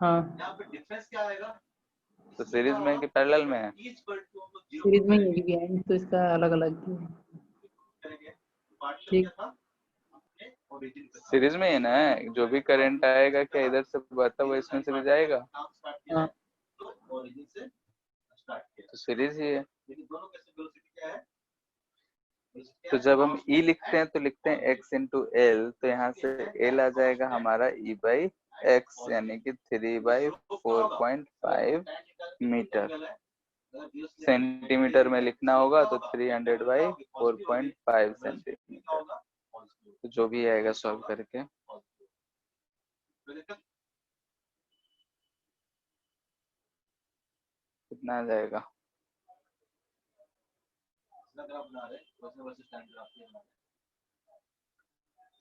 हाँ, यहाँ पे डिफरेंस क्या आएगा? तो सीरीज में कि पैरेलल में है? सीरीज में ही है, एंड तो इसका अलग अलग है। ठीक, सीरीज में ही ना है। जो भी करंट आएगा क्या इधर से बहता हुआ इसमें से भी जाएगा? हाँ, तो सीरीज ही है। तो जब हम E लिखते हैं तो लिखते हैं x इंटू एल, तो यहाँ से L आ जाएगा हमारा E/x यानी कि 3/4.5 मीटर। सेंटीमीटर में लिखना होगा तो 300/4.5 सेंटीमीटर। तो जो भी आएगा सॉल्व करके कितना आ जाएगा?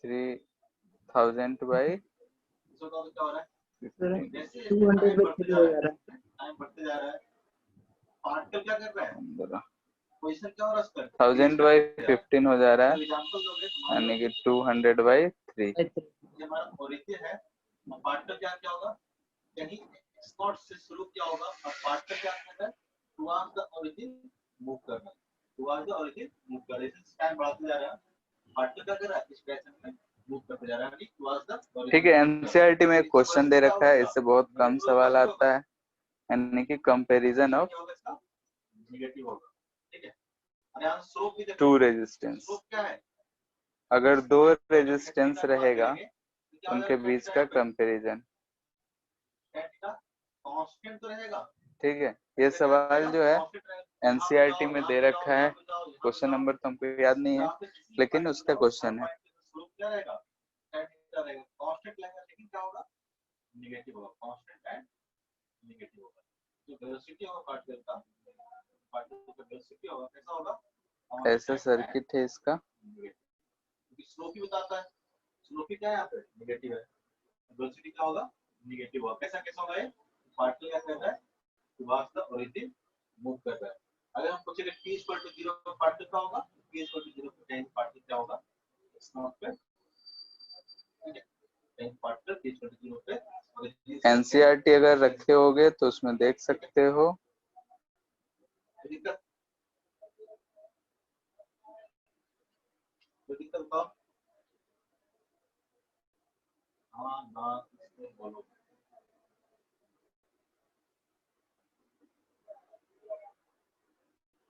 3000/15 200/3 हो जा रहा है। पार्टिकल क्या कर रहा है? पोजीशन क्या हो रहा है उसका? 1000/15 हो जा रहा है, यानी कि 200/3। ये हमारा ओरिजिन है। और पार्टिकल क्या क्या होगा? कहीं स्पॉट से शुरू क्या होगा और पार्टिकल क्या करना है? टुवर्ड्स द ओरिजिन मूव करना है। टुवर्ड्स द ओरिजिन मूव कर रहा है। टाइम बढ़ाते जा रहा है। पार्टिकल क्या कर रहा है? इस डायरेक्शन में मूव करते जा रहा है, टुवर्ड्स द ओरिजिन। ठीक है, एनसीईआरटी में एक क्वेश्चन दे रखा है, इससे बहुत कम सवाल आता है, यानी कि कंपैरिजन ऑफ नेगेटिव होगा। ठीक है, और यहाँ स्लोप भी देखो, टू रेजिस्टेंस। स्लोप क्या है? अगर दो रेजिस्टेंस रहेगा उनके बीच का कंपैरिजन। कांस्टेंट तो रहेगा। ठीक है, ये सवाल जो है एनसीईआरटी में दे रखा है। क्वेश्चन नंबर तो हमको याद नहीं है, लेकिन उसका क्वेश्चन है। स्लोप क्या रहेगा? रहेगा, कांस्टेंट रहेगा, लेकिन क्या होगा? नेगेटिव होगा। कांस्टेंट एंड नेगेटिव होगा। जो वेलोसिटी होगा पार्टिकल का वेलोसिटी होगा, कैसा होगा? ऐसा सर्किट है इसका। स्लोप भी बताता है। स्लोप क्या है यहाँ पे? नेगेटिव है। वेलोसिटी क्या होगा? नेगेटिव होगा। कैसा कैसा होगा ये? पार्टिकल क्या कर रहा है? टुवर्ड्स द ओरिजिन मूव कर रहा है। अगर हम पूछेंगे t = 0 पर पार्टिकल क्या होगा? t = 0 पर टाइम पार्टिकल क्या होगा? x नॉट पे टाइम पार्टिकल t = 0 पे। एनसीईआरटी अगर रखे होगे तो उसमें देख सकते हो। दिक्कत बताओ। हाँ ना, बोलो।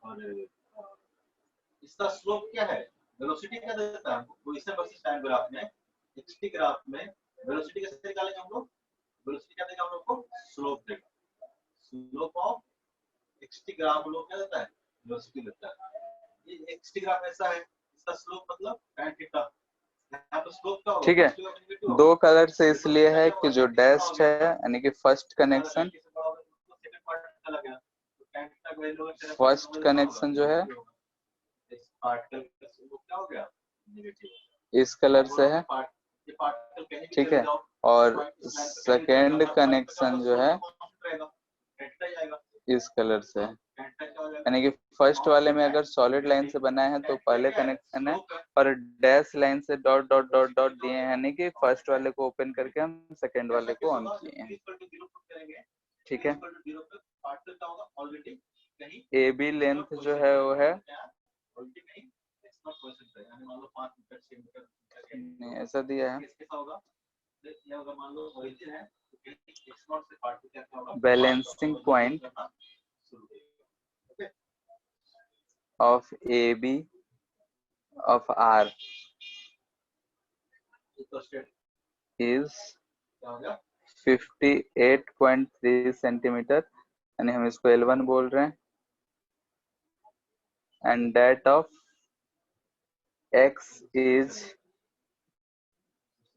और इसका स्लोप क्या है? वेलोसिटी क्या देता है हमको? पोजीशन वर्सेस टाइम ग्राफ में, एक्सटी ग्राफ में वेलोसिटी कैसे निकालेंगे हम लोग? वेलोसिटी क्या देगा हम लोग को? स्लोप देगा। स्लोप ऑफ एक्सटी ग्राफ हम लोग क्या देता है? वेलोसिटी देता है। ये एक्सटी ग्राफ ऐसा है, इसका स्लोप मतलब tan थीटा। यहाँ पे स्लोप क्या होगा? ठीक है, दो कलर से इसलिए है कि जो डैश्ड है यानी कि फर्स्ट कनेक्शन जो है इस कलर से है। ठीक है, और सेकेंड कनेक्शन जो है इस कलर से है। यानी कि फर्स्ट वाले में अगर सॉलिड लाइन से बना है तो पहले कनेक्शन है, और डैश लाइन से डॉट डॉट डॉट डॉट दिए हैं, यानी कि फर्स्ट वाले को ओपन करके हम सेकेंड वाले को ऑन किए हैं। ठीक है, ए बी लेंथ जो है वो है नहीं ऐसा दिया है। कैसा होगा, ये अगर मान लो ओरिजिन है तो x0 से पार्ट क्या होगा, balancing point of AB of R is 58.3 centimetre, यानी हम इसको L1 बोल रहे हैं, and that of X is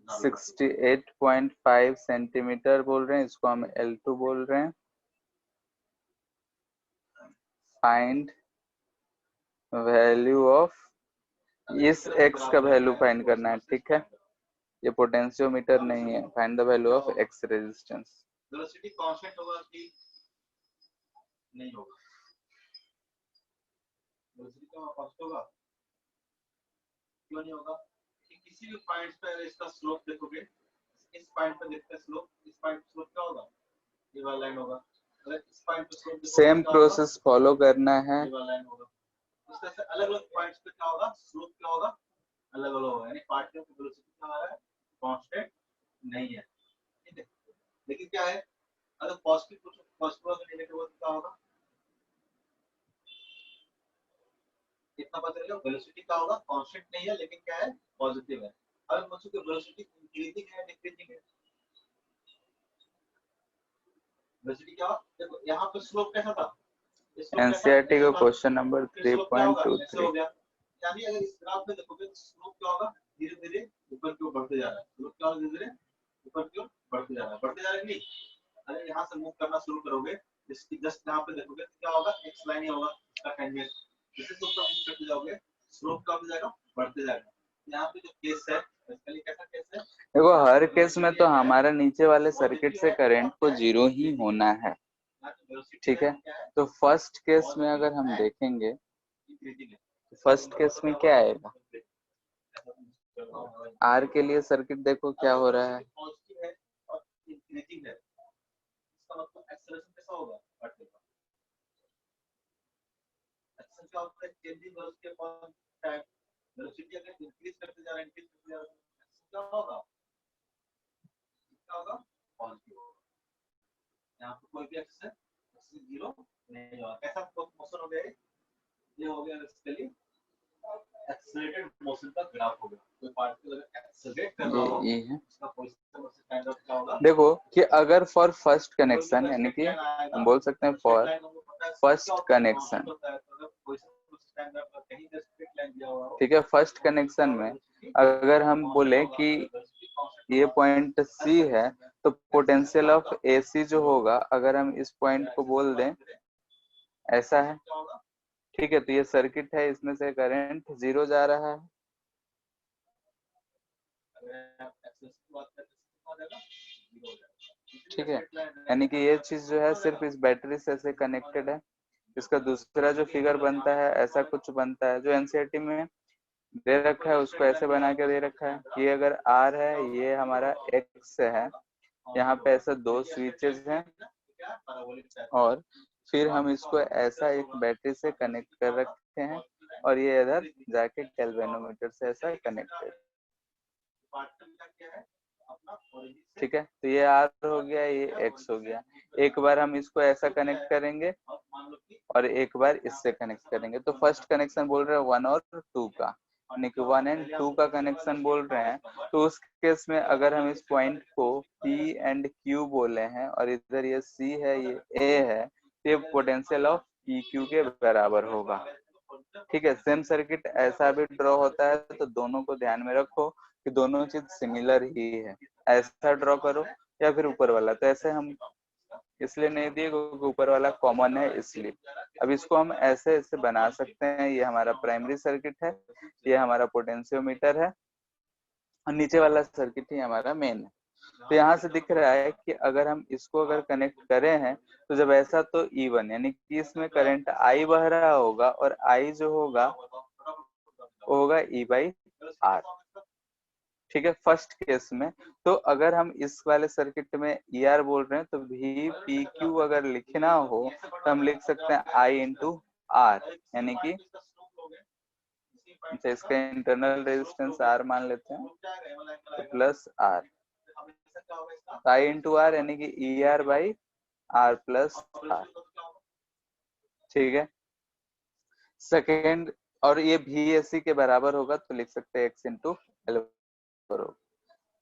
68.5 centimetre बोल रहे हैं, इसको हम L2 बोल रहे हैं। फाइंड वैल्यू ऑफ, इस x का वैल्यू फाइंड करना है, ठीक है, ये पोटेंशियोमीटर नहीं है। Find the value of x resistance. Velocity constant होगा कि नहीं होगा, वेलोसिटी का कांस्टेंट होगा, क्यों नहीं होगा, कि किसी भी पॉइंट पर इसका स्लोप देखोगे, इस पॉइंट पर देखते हैं स्लोप, इस पॉइंट पर स्लोप क्या होगा, ये वाला लाइन होगा, अगर इस पॉइंट पर स्लोप देखोगे सेम प्रोसेस फॉलो करना है। ये वाला लाइन होगा, उस तरह से अलग-अलग पॉइंट्स पे क्या होगा, स्लोप क्या होगा, अलग-अलग होगा, यानी पार्टिकल की वेलोसिटी क्या आ रहा है, कांस्टेंट नहीं है, ठीक है। लेकिन क्या है, अगर पॉजिटिव कुछ पॉजिटिव अगर नेगेटिव हो तो क्या होगा, इतना पता चलेगा वेलोसिटी क्या होगा, कांस्टेंट नहीं है लेकिन क्या है, पॉजिटिव है। अगर मुझे की वेलोसिटी इंक्रीजिंग है डिक्रीजिंग है, वेलोसिटी क्या, देखो यहाँ पे स्लोप कैसा था, एनसीईआरटी का क्वेश्चन नंबर 3.23। यानी अगर इस ग्राफ में देखोगे तो स्लोप क्या होगा, धीरे-धीरे ऊपर की ओर बढ़ते जा रहा है, स्लोप क्या होगा, धीरे-धीरे ऊपर की ओर बढ़ते जा रहा है, बढ़ते जा रहा है नहीं। अगर यहाँ से मूव करना शुरू करोगे, इसकी जस्ट यहाँ पे देखोगे तो क्या होगा, एक्स लाइन ही होगा इसका टेंजेंट, जैसे ऊपर मूव करते जाओगे स्लोप क्या हो जाएगा, बढ़ते जाएगा। यहाँ पे जो केस है इसके लिए कैसा केस है, देखो हर केस में तो हमारा नीचे वाले सर्किट से करंट को 0 ही होना है, ठीक है। तो फर्स्ट केस में अगर हम देखेंगे, फर्स्ट केस में क्या आएगा, आर के लिए सर्किट देखो क्या हो रहा है, वेलोसिटी अगर इंक्रीज करते जा रहा है, इंक्रीज करते जा रहा है, क्या होगा, क्या होगा, पॉजिटिव होगा। यहाँ पे कोई भी एक्सिस है, एक्सिस 0 नहीं होगा, कैसा मोशन हो गया, ये हो गया बेसिकली एक्सेलरेटेड मोशन का ग्राफ हो गया। कोई पार्टिकल अगर एक्सेलरेट कर रहा हो, ये है। उसका पोजीशन उससे काइंड ऑफ क्या होगा, देखो कि अगर फॉर फर्स्ट कनेक्शन, यानी कि हम बोल सकते हैं फॉर फर्स्ट कनेक्शन, ठीक है, फर्स्ट कनेक्शन में अगर हम बोले कि ये पॉइंट सी है, तो पोटेंशियल ऑफ AC जो होगा, अगर हम इस पॉइंट को बोल दें ऐसा है, ठीक है, तो ये सर्किट है, इसमें से करंट 0 जा रहा है, ठीक है। यानी कि ये चीज जो है सिर्फ इस बैटरी से ऐसे कनेक्टेड है। इसका दूसरा जो फिगर बनता है ऐसा कुछ बनता है, जो एनसीईआरटी में दे रखा है उसको ऐसे बना के दे रखा है कि अगर R है, ये हमारा X है, यहाँ पे ऐसा 2 स्विचेस हैं, और फिर हम इसको ऐसा एक बैटरी से कनेक्ट कर रखे हैं, और ये इधर जाके गैल्वेनोमीटर से ऐसा कनेक्टेड, ठीक है। तो ये R हो गया, ये X हो गया। एक बार हम इसको ऐसा कनेक्ट करेंगे और एक बार इससे कनेक्ट करेंगे, तो फर्स्ट कनेक्शन बोल रहे हैं 1 और 2 का, यानी कि 1 एंड 2 का कनेक्शन बोल रहे हैं। तो उस केस में अगर हम इस पॉइंट को P एंड Q बोले हैं और इधर ये C है, ये A है, तो ये पोटेंशियल ऑफ PQ के बराबर होगा, ठीक है। सेम सर्किट ऐसा भी ड्रॉ होता है, तो दोनों को ध्यान में रखो कि दोनों चीज सिमिलर ही है, ऐसा ड्रॉ करो या फिर ऊपर वाला। तो ऐसे हम इसलिए नहीं दिए क्योंकि ऊपर वाला कॉमन है, इसलिए। अब इसको हम ऐसे ऐसे बना सकते हैं, ये हमारा प्राइमरी सर्किट है, ये हमारा पोटेंशियोमीटर है, और नीचे वाला सर्किट ही हमारा मेन है। तो यहाँ से दिख रहा है कि अगर हम इसको अगर कनेक्ट करे हैं, तो जब ऐसा तो E1 यानी कि इसमें करंट I बह रहा होगा, और I जो होगा वो होगा E/R, ठीक है, फर्स्ट केस में। तो अगर हम इस वाले सर्किट में ER बोल रहे हैं, तो VPQ अगर लिखना हो तो हम लिख सकते हैं I × R, यानी कि अच्छा, इसका इंटरनल रेजिस्टेंस R मान लेते हैं तो plus R, I into R यानी कि ER by R plus R। ठीक है, सेकेंड, और ये VSC के बराबर होगा तो लिख सकते हैं X into L।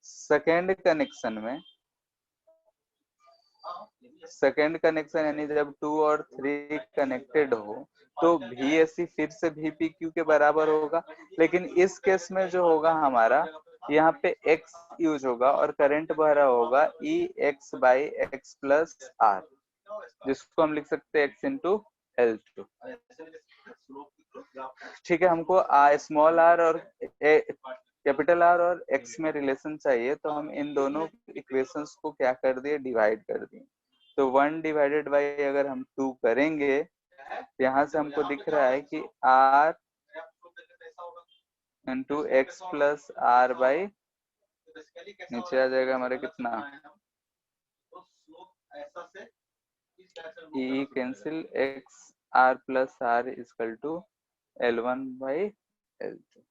Second connection यानी जब 2 और 3 कनेक्टेड हो तो VSC फिर से VPQ के बराबर होगा, लेकिन इस केस में जो होगा हमारा यहाँ पे X यूज होगा और करंट बह रहा होगा EX by X plus R, जिसको हम लिख सकते हैं X इंटू L2। ठीक है, हमको स्मॉल r और कैपिटल R और X में रिलेशन चाहिए, तो हम इन दोनों इक्वेशंस को क्या कर दिए, डिवाइड कर दिए। तो 1 डिवाइडेड बाई अगर हम 2 करेंगे, यहाँ से हमको दिख रहा है कि R into x plus R by नीचे आ जाएगा हमारे कितना, E cancel X R plus R equal to L1 by L2।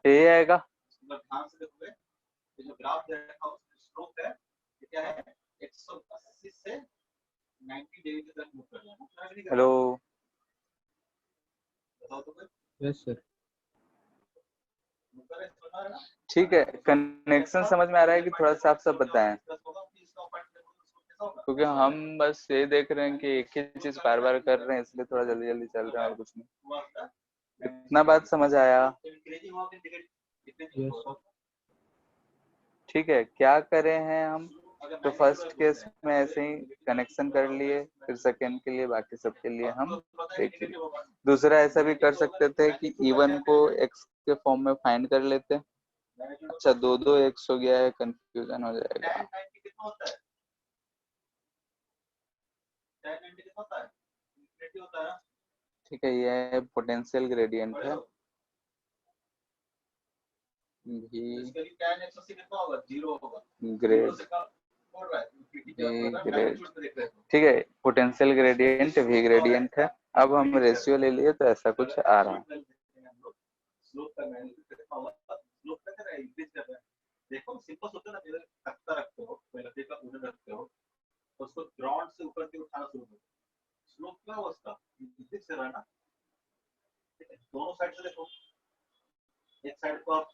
ये आएगा, जो ग्राफ दे रखा है उसमें स्लोप है क्या है 180 से 90 डिग्री की तरफ मूव कर रहा है। हेलो, बताओ तो यस सर। ठीक है, कनेक्शन समझ में आ रहा है कि थोड़ा साफ साफ बताएं, क्योंकि हम बस ये देख रहे हैं कि एक ही चीज बार बार कर रहे हैं, इसलिए थोड़ा जल्दी जल्दी चल रहा है और कुछ नहीं। इतना बात समझ आया? ठीक है, क्या करें हैं हम, तो फर्स्ट केस में ऐसे ही कनेक्शन कर लिए, फिर सेकेंड के लिए बाकी सब के लिए हम देख लिए। दूसरा ऐसा भी कर सकते थे कि E1 को X के फॉर्म में फाइंड कर लेते। अच्छा, दो दो X हो गया है, कंफ्यूजन हो जाएगा। ठीक है, ये पोटेंशियल ग्रेडियंट है ठीक है, पोटेंशियल ग्रेडियंट V ग्रेडियंट है। अब हम रेशियो ले लिए तो ऐसा कुछ आ रहा है। देखो सिंपल सोचो ना, तख्ता रखते हो, कोई लकड़ी का वुडन रखते हो, उसको ग्राउंड से ऊपर की उठाना शुरू करो, स्लोप क्या होगा उसका, दिख से रहा है ना। दोनों साइड से देखो, एक साइड को आप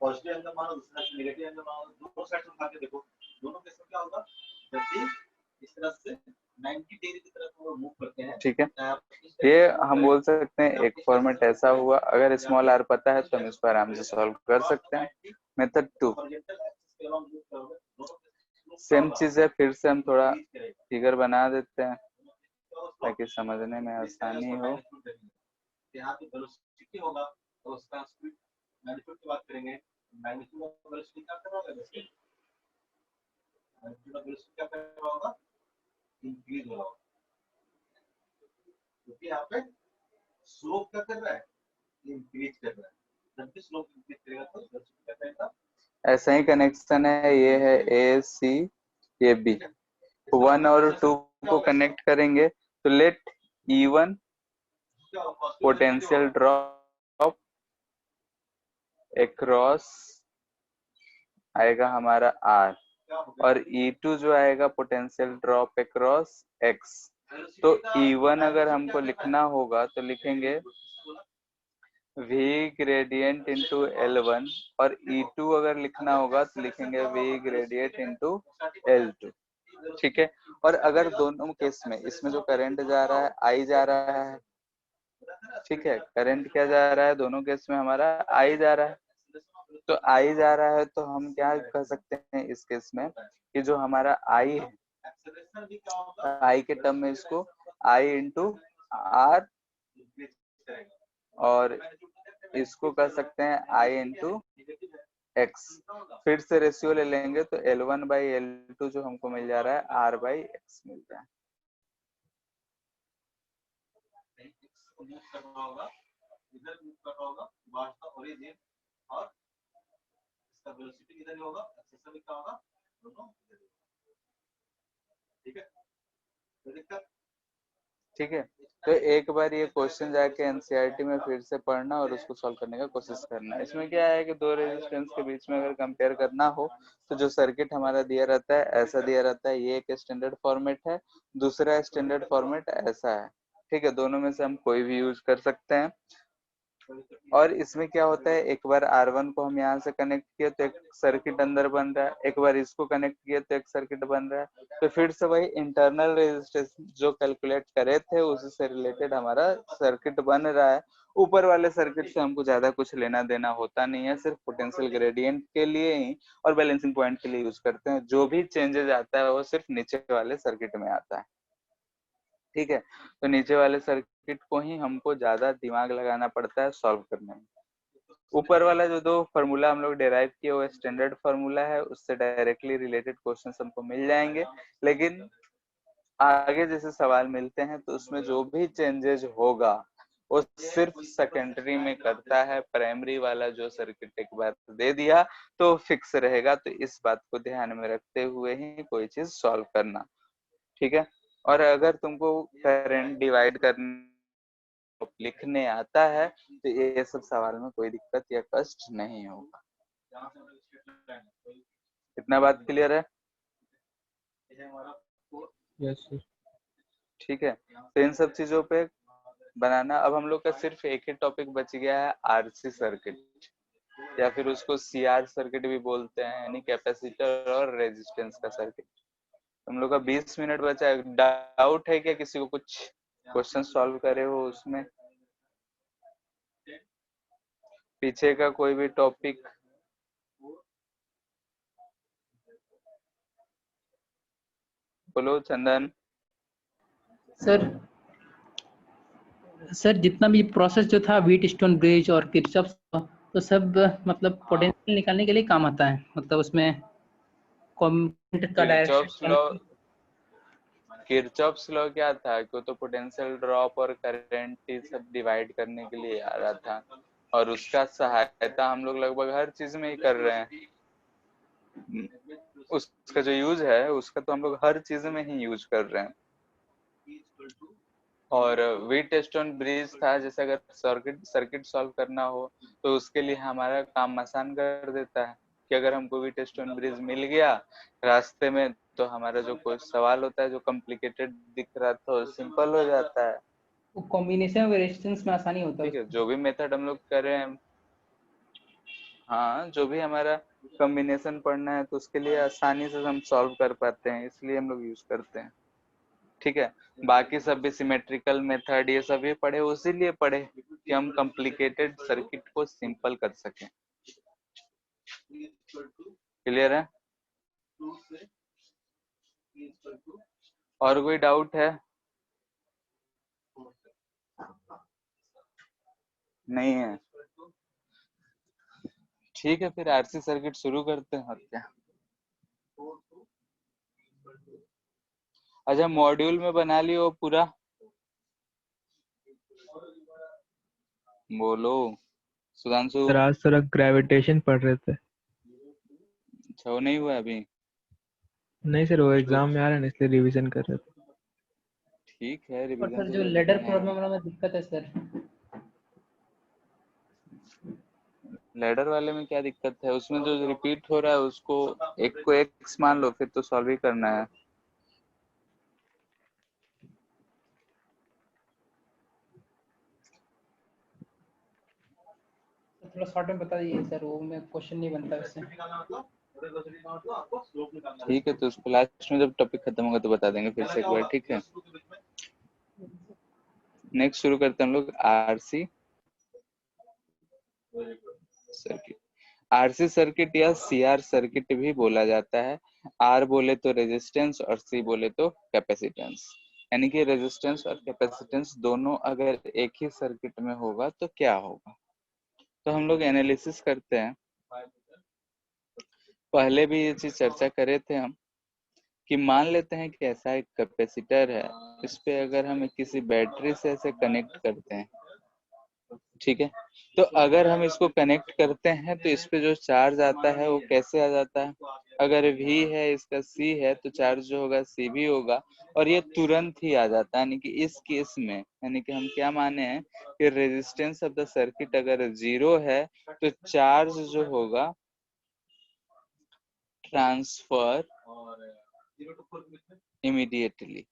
पॉजिटिव एंगल मानो, दूसरा साइड नेगेटिव एंगल मानो, दोनों साइड से उठा के देखो, दोनों केस में क्या होगा, जब भी इस तरह से 90 डिग्री की तरफ वो मूव करते हैं। ठीक है, ये हम बोल सकते हैं एक फॉर्मेट ऐसा हुआ। अगर स्मॉल r पता है तो हम इसको आराम से सॉल्व कर सकते हैं। मेथड 2, सेम चीज है, फिर से हम थोड़ा फिगर बना देते हैं ताकि समझने में आसानी हो। यहाँ पे वेलोसिटी होगा तो उसका स्पीड मैग्नीट्यूड की बात करेंगे, मैग्नीट्यूड ऑफ वेलोसिटी क्या कर रहा होगा, मैग्नीट्यूड ऑफ वेलोसिटी क्या कर रहा होगा, इंक्रीज हो रहा होगा, क्योंकि यहाँ पे स्लोप क्या कर रहा है, इंक्रीज कर रहा है। जब भी स्लोप इंक्रीज करेगा तो वेलोसिटी क्या करेगा। ऐसा ही कनेक्शन है, ये है A C, ये B। 1 और 2 को कनेक्ट करेंगे तो late E1 potential drop across आएगा हमारा R, और E2 जो आएगा पोटेंशियल ड्रॉप अक्रॉस X। तो E1 अगर हमको लिखना होगा तो लिखेंगे V ग्रेडियंट इंटू L1, और E2 अगर लिखना होगा तो लिखेंगे V ग्रेडियंट इंटू L2। ठीक है, और अगर दोनों केस में इसमें जो करंट जा रहा है I जा रहा है, ठीक है, करंट क्या जा रहा है, दोनों केस में हमारा I जा रहा है। तो I जा रहा है तो हम क्या कर सकते हैं इस केस में कि जो हमारा I है, I के टर्म में इसको I इंटू R, और इसको कर सकते हैं I इंटू X। फिर से रेशियो ले लेंगे तो L1 बाई L2 जो हमको मिल जा रहा है R बाई X मिल रहा है। इसका वेलोसिटी किधर होगा, एक्सेस में क्या होगा, दोनों इधर होगा। ठीक है, तो दिक्कत, ठीक है। तो एक बार ये क्वेश्चन जाके एनसीईआरटी में फिर से पढ़ना और उसको सॉल्व करने का कोशिश करना। इसमें क्या है कि दो रेजिस्टेंस के बीच में अगर कंपेयर करना हो तो जो सर्किट हमारा दिया रहता है ऐसा दिया रहता है, ये एक स्टैंडर्ड फॉर्मेट है, दूसरा स्टैंडर्ड फॉर्मेट ऐसा है। ठीक है, दोनों में से हम कोई भी यूज कर सकते हैं। और इसमें क्या होता है, एक बार R1 को हम यहाँ से कनेक्ट किए तो एक सर्किट अंदर बन रहा है, एक बार इसको कनेक्ट किए तो एक सर्किट बन रहा है, तो फिर से वही इंटरनल रेजिस्टेंस जो कैलकुलेट करे थे उसी से रिलेटेड हमारा सर्किट बन रहा है। ऊपर वाले सर्किट से हमको ज्यादा कुछ लेना देना होता नहीं है, सिर्फ पोटेंशियल ग्रेडियंट के लिए ही और बैलेंसिंग पॉइंट के लिए यूज करते हैं। जो भी चेंजेस आता है वो सिर्फ नीचे वाले सर्किट में आता है। ठीक है, तो नीचे वाले सर्किट को ही हमको ज्यादा दिमाग लगाना पड़ता है सॉल्व करने में। ऊपर वाला जो दो फार्मूला हम लोग डेराइव किए वो स्टैंडर्ड फार्मूला है, उससे डायरेक्टली रिलेटेड क्वेश्चंस हमको मिल जाएंगे। लेकिन आगे जैसे सवाल मिलते हैं तो उसमें जो भी चेंजेस होगा वो सिर्फ सेकेंडरी में करता है, प्राइमरी वाला जो सर्किट एक बार दे दिया तो फिक्स रहेगा। तो इस बात को ध्यान में रखते हुए ही कोई चीज सॉल्व करना। ठीक है, और अगर तुमको करंट डिवाइड करने लिखने आता है तो ये सब सवाल में कोई दिक्कत या कष्ट नहीं होगा। इतना बात क्लियर है? Yes sir. ठीक है, तो इन सब चीजों पे बनाना। अब हम लोग का सिर्फ एक ही टॉपिक बच गया है, आरसी सर्किट, या फिर उसको सीआर सर्किट भी बोलते हैं, यानी कैपेसिटर और रेजिस्टेंस का सर्किट। हम लोग का 20 मिनट बचा है। डाउट है क्या किसी को, कुछ क्वेश्चन सॉल्व करे हो उसमें, पीछे का कोई भी टॉपिक? बोलो चंदन। सर जितना भी प्रोसेस जो था व्हीट स्टोन ब्रिज और किरचॉफ, तो सब मतलब पोटेंशियल निकालने के लिए काम आता है, मतलब उसमें करंट का डायरेक्शन। किरचॉफ्स लॉ क्या था कि तो पोटेंशियल ड्रॉप और करंट ये सब डिवाइड करने के लिए आ रहा था, और उसका सहायता हम लोग लगभग हर चीज में ही कर रहे हैं। उसका जो यूज है उसका तो हम लोग हर चीज में ही यूज कर रहे हैं। और व्हीट स्टोन ब्रिज था, जैसे अगर सर्किट सॉल्व करना हो तो उसके लिए हमारा काम आसान कर देता है कि अगर हमको व्हीट स्टोन ब्रिज मिल गया रास्ते में तो हमारा जो कोई सवाल होता है जो कॉम्प्लिकेटेड दिख रहा था वो सिंपल हो जाता है। वो कॉम्बिनेशन और रेजिस्टेंस में आसानी होता है। ठीक है, जो भी मेथड हम लोग कर रहे हैं, हाँ जो भी हमारा कॉम्बिनेशन पढ़ना है तो उसके लिए आसानी से हम सॉल्व कर पाते हैं, इसलिए हम लोग यूज करते हैं। ठीक है, बाकी सब भी सिमेट्रिकल मेथड ये सभी पढ़े उसी लिए पढ़े कि हम कॉम्प्लिकेटेड सर्किट को सिंपल कर सकें। क्लियर है? और कोई डाउट है? नहीं है? ठीक है, फिर आरसी सर्किट शुरू करते हैं और क्या। अच्छा, मॉड्यूल में बना लियो पूरा? बोलो सुधांशु। सर आज थोड़ा ग्रेविटेशन पढ़ रहे थे। अच्छा, वो नहीं हुआ अभी? नहीं सर, वो एग्जाम में आ रहा है ना, इसलिए रिवीजन कर रहे थे। ठीक है, और रिवीजन सर तो जो जरूरी लेडर है। प्रॉब्लम में दिक्कत है सर। लैडर वाले में क्या दिक्कत है? उसमें जो रिपीट हो रहा है उसको एक को एक्स मान लो, फिर तो सॉल्व ही करना है। थोड़ा शॉर्ट में बता दीजिए सर, वो में क्वेश्चन नहीं बनता उससे। ठीक है, तो उसको लास्ट में जब टॉपिक खत्म होगा तो बता देंगे फिर से एक बार। ठीक है, नेक्स्ट शुरू करते हैं हम लोग आरसी सर्किट। आरसी सर्किट या सीआर सर्किट भी बोला जाता है। आर बोले तो रेजिस्टेंस और सी बोले तो कैपेसिटेंस, यानी कि रेजिस्टेंस और कैपेसिटेंस दोनों अगर एक ही सर्किट में होगा तो क्या होगा। तो हम लोग एनालिसिस करते हैं। पहले भी ये चीज चर्चा करे थे हम कि मान लेते हैं कि ऐसा एक कैपेसिटर है, इस पे अगर हम किसी बैटरी से ऐसे कनेक्ट करते हैं ठीक है, तो अगर हम इसको कनेक्ट करते हैं तो इस पे जो चार्ज आता है वो कैसे आ जाता है, अगर V है इसका C है तो चार्ज जो होगा C भी होगा और ये तुरंत ही आ जाता है। यानी कि इस केस में यानी कि हम क्या माने हैं कि रेजिस्टेंस ऑफ द सर्किट अगर 0 है तो चार्ज जो होगा ट्रांसफर इमीडिएटली।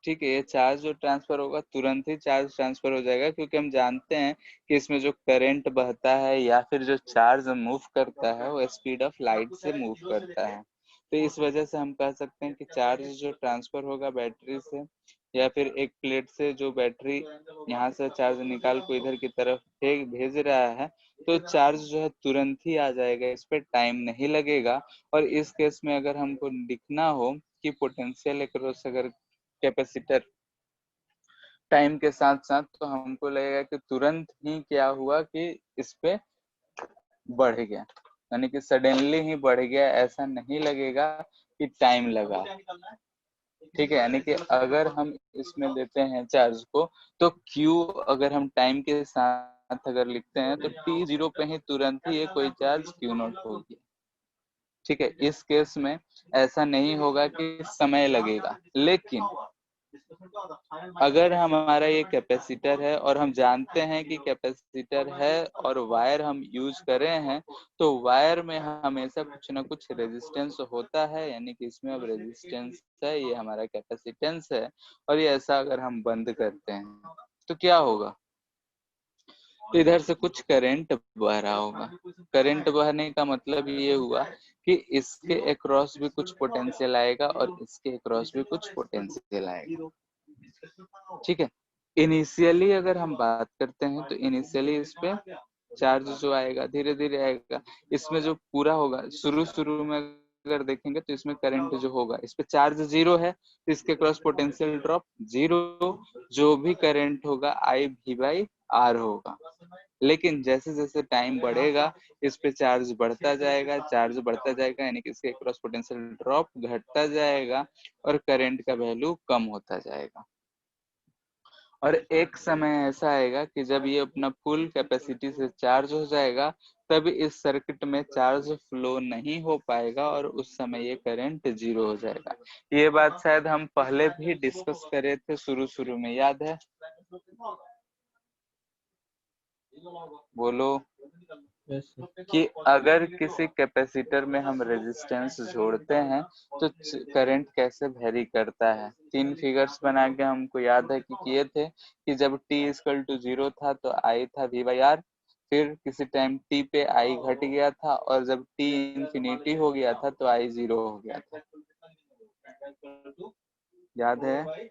ठीक है, ये चार्ज जो ट्रांसफर होगा तुरंत ही चार्ज ट्रांसफर हो जाएगा, क्योंकि हम जानते हैं कि इसमें जो करंट बहता है या फिर जो चार्ज मूव करता है वो स्पीड ऑफ लाइट से मूव करता है। तो इस वजह से हम कह सकते हैं कि चार्ज जो ट्रांसफर होगा बैटरी से या फिर एक प्लेट से जो बैटरी यहाँ से चार्ज निकाल को इधर की तरफ फेंक भेज रहा है तो चार्ज जो है तुरंत ही आ जाएगा, इस पे टाइम नहीं लगेगा। और इस केस में अगर हमको लिखना हो कि पोटेंशियल अक्रॉस अगर कैपेसिटर टाइम के साथ साथ, तो हमको लगेगा कि तुरंत ही क्या हुआ कि इस पे बढ़ गया, यानी कि सडनली ही बढ़ गया, ऐसा नहीं लगेगा कि टाइम लगा। ठीक है, यानी कि अगर हम इसमें देते हैं चार्ज को तो Q अगर हम टाइम के साथ अगर लिखते हैं तो t0 पे ही तुरंत ही ये कोई चार्ज Q0 होगी। ठीक है, इस केस में ऐसा नहीं होगा कि समय लगेगा। लेकिन अगर हमारा ये कैपेसिटर है और हम जानते हैं कि कैपेसिटर है और वायर हम यूज कर रहे हैं तो वायर में हमेशा कुछ ना कुछ रेजिस्टेंस होता है, यानी कि इसमें अब रेजिस्टेंस है, ये हमारा कैपेसिटेंस है। और ये ऐसा अगर हम बंद करते हैं तो क्या होगा, तो इधर से कुछ करंट बह रहा होगा। करंट बहने का मतलब ये हुआ कि इसके अक्रॉस भी कुछ पोटेंशियल आएगा और इसके अक्रॉस भी कुछ पोटेंशियल आएगा। ठीक है, इनिशियली अगर हम बात करते हैं तो इनिशियली इस पे चार्ज जो आएगा धीरे धीरे आएगा। इसमें जो पूरा होगा शुरू में अगर देखेंगे तो इसमें करंट जो होगा इस पे चार्ज 0 है तो इसके क्रॉस पोटेंशियल ड्रॉप 0, जो भी करंट होगा I/V/R होगा। लेकिन जैसे जैसे टाइम बढ़ेगा इस पे चार्ज बढ़ता जाएगा, यानी कि इसके क्रॉस पोटेंशियल ड्रॉप घटता जाएगा और करंट का वैल्यू कम होता जाएगा। और एक समय ऐसा आएगा कि जब ये अपना फुल कैपेसिटी से चार्ज हो जाएगा तब इस सर्किट में चार्ज फ्लो नहीं हो पाएगा और उस समय ये करंट 0 हो जाएगा। ये बात शायद हम पहले भी डिस्कस करे थे शुरू में, याद है? बोलो। Yes sir. कि अगर किसी कैपेसिटर में हम रेजिस्टेंस जोड़ते हैं तो करंट कैसे वेरी करता है। 3 फिगर्स बना के हमको याद है कि किए थे कि जब t=0 था तो I था V/R, फिर किसी टाइम t पे I घट गया था और जब t इंफिनिटी हो गया था तो I 0 हो गया था। याद है?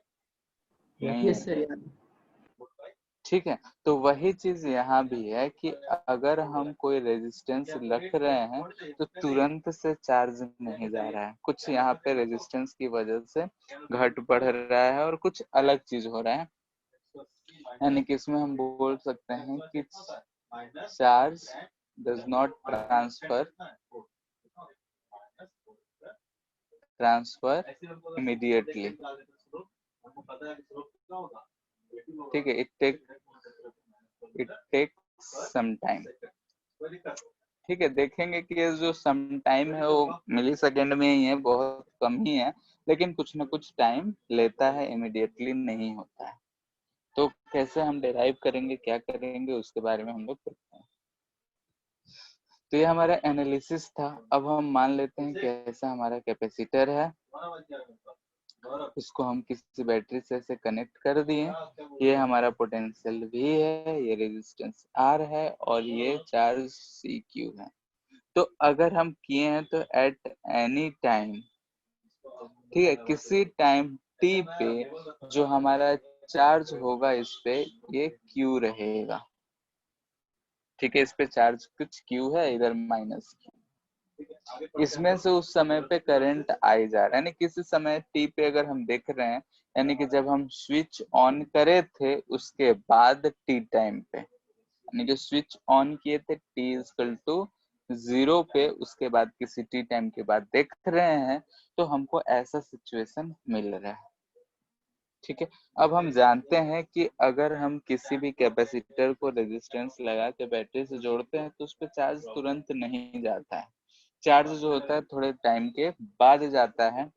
नहीं यस है? सर। ठीक है, तो वही चीज यहाँ भी है कि अगर हम कोई रेजिस्टेंस रख रहे हैं तो तुरंत से चार्ज नहीं जा रहा है, कुछ यहाँ पे रेजिस्टेंस की वजह से घट बढ़ रहा है और कुछ अलग चीज हो रहा है। यानी कि इसमें हम बोल सकते हैं कि charge does not transfer immediately. ठीक है, इट टेक सम टाइम। ठीक है, देखेंगे कि ये जो सम टाइम है वो मिली सेकेंड में ही है, बहुत कम ही है, लेकिन कुछ ना कुछ टाइम लेता है, इमीडिएटली नहीं होता है। तो कैसे हम डिराइव करेंगे, क्या करेंगे, उसके बारे में हम लोग करते हैं। तो ये हमारा एनालिसिस था। अब हम मान लेते हैं कि ऐसा हमारा कैपेसिटर है, इसको हम किसी बैटरी से ऐसे कनेक्ट कर दिए। ये हमारा पोटेंशियल V है, ये रेजिस्टेंस R है और ये चार्ज CQ है। तो अगर हम किए हैं तो एट एनी टाइम, ठीक है, किसी टाइम t पे जो हमारा चार्ज होगा इस पे ये Q रहेगा। ठीक है, इस पे चार्ज कुछ Q है, इधर माइनस Q। इसमें से उस समय पे करंट आई जा रहा है, यानी किसी समय t पे अगर हम देख रहे हैं, यानी कि जब हम स्विच ऑन करे थे उसके बाद t टाइम पे, यानी कि स्विच ऑन किए थे t=0 पे, उसके बाद किसी t टाइम के बाद देख रहे हैं तो हमको ऐसा सिचुएशन मिल रहा है। ठीक है। अब हम जानते हैं कि अगर हम किसी भी कैपेसिटर को रेजिस्टेंस लगा के बैटरी से जोड़ते हैं तो उस पर चार्ज तुरंत नहीं जाता है, चार्ज जो होता है थोड़े टाइम के बाद जाता है।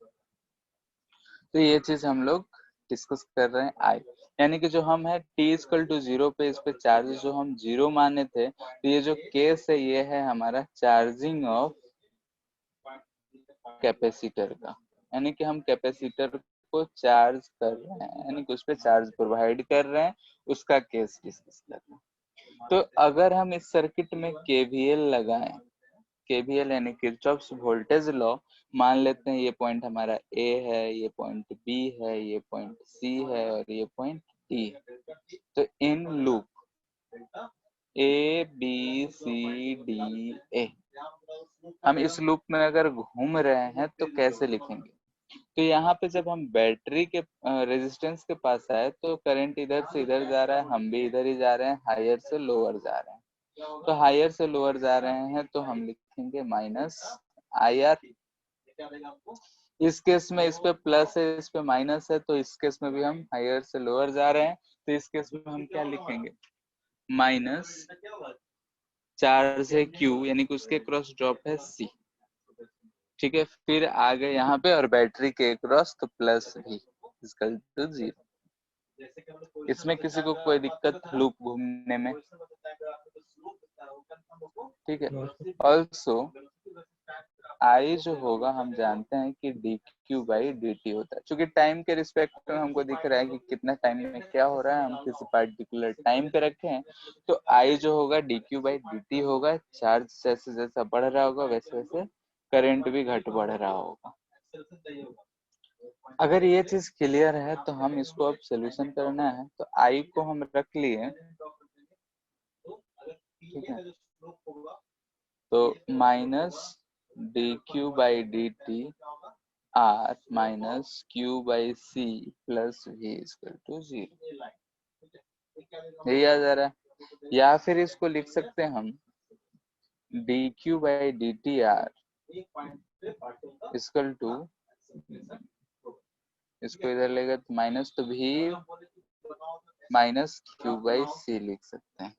तो ये चीज हम लोग डिस्कस कर रहे हैं आई, यानी कि जो हम है t इक्वल टू 0 पे इस पे चार्ज जो हम 0 माने थे, तो ये जो केस है ये है हमारा चार्जिंग ऑफ कैपेसिटर का, यानी कि हम कैपेसिटर को चार्ज कर रहे हैं, यानी कि उस पर चार्ज प्रोवाइड कर रहे हैं, उसका केस डिस्कस कर रहे हैं। तो अगर हम इस सर्किट में केवीएल लगाएं, केवीएल यानी किरचॉफ्स वोल्टेज लॉ, मान लेते हैं ये पॉइंट हमारा ए है, ये पॉइंट बी है, ये पॉइंट सी है और ये पॉइंट डी है। तो in loop A B C D A, हम इस लूप में अगर घूम रहे हैं तो कैसे लिखेंगे? तो यहाँ पे जब हम बैटरी के रेजिस्टेंस के पास आए तो करंट इधर से इधर जा रहा है, हम भी इधर ही जा रहे हैं, हायर से लोअर जा रहे हैं। तो हायर से लोअर जा रहे हैं तो हम लिखेंगे माइनस आई आर। इस केस में इस पे प्लस है, इस पे माइनस है, तो इस केस में भी हम हायर से लोअर जा रहे हैं, तो इस केस में हम क्या लिखेंगे? माइनस चार्ज है Q, यानी कि उसके क्रॉस ड्रॉप है C। ठीक है, फिर आ गए यहाँ पे और बैटरी के क्रॉस तो प्लस V इक्वल टू 0। इसमें किसी को कोई दिक्कत लूप घूमने में? ठीक है। ऑल्सो आई जो होगा हम जानते हैं कि dq बाई dt होता है, क्योंकि टाइम के रिस्पेक्ट में हमको दिख रहा है कि कितना टाइम में क्या हो रहा है, हम किसी पर्टिकुलर टाइम पे रखे हैं। तो आई जो होगा dq बाई dt होगा, चार्ज जैसे जैसा बढ़ रहा होगा वैसे वैसे करंट भी घट बढ़ रहा होगा। अगर ये चीज क्लियर है तो हम इसको अब सोल्यूशन करना है, तो आई को हम रख लिए, ठीक है, तो minus dq by dt r minus q by c plus v equal to 0, यही आ जा रहा है। या फिर इसको लिख सकते हैं हम dq by dt r equal to, इसको इधर लेगा तो माइनस, तो v minus q by c लिख सकते हैं।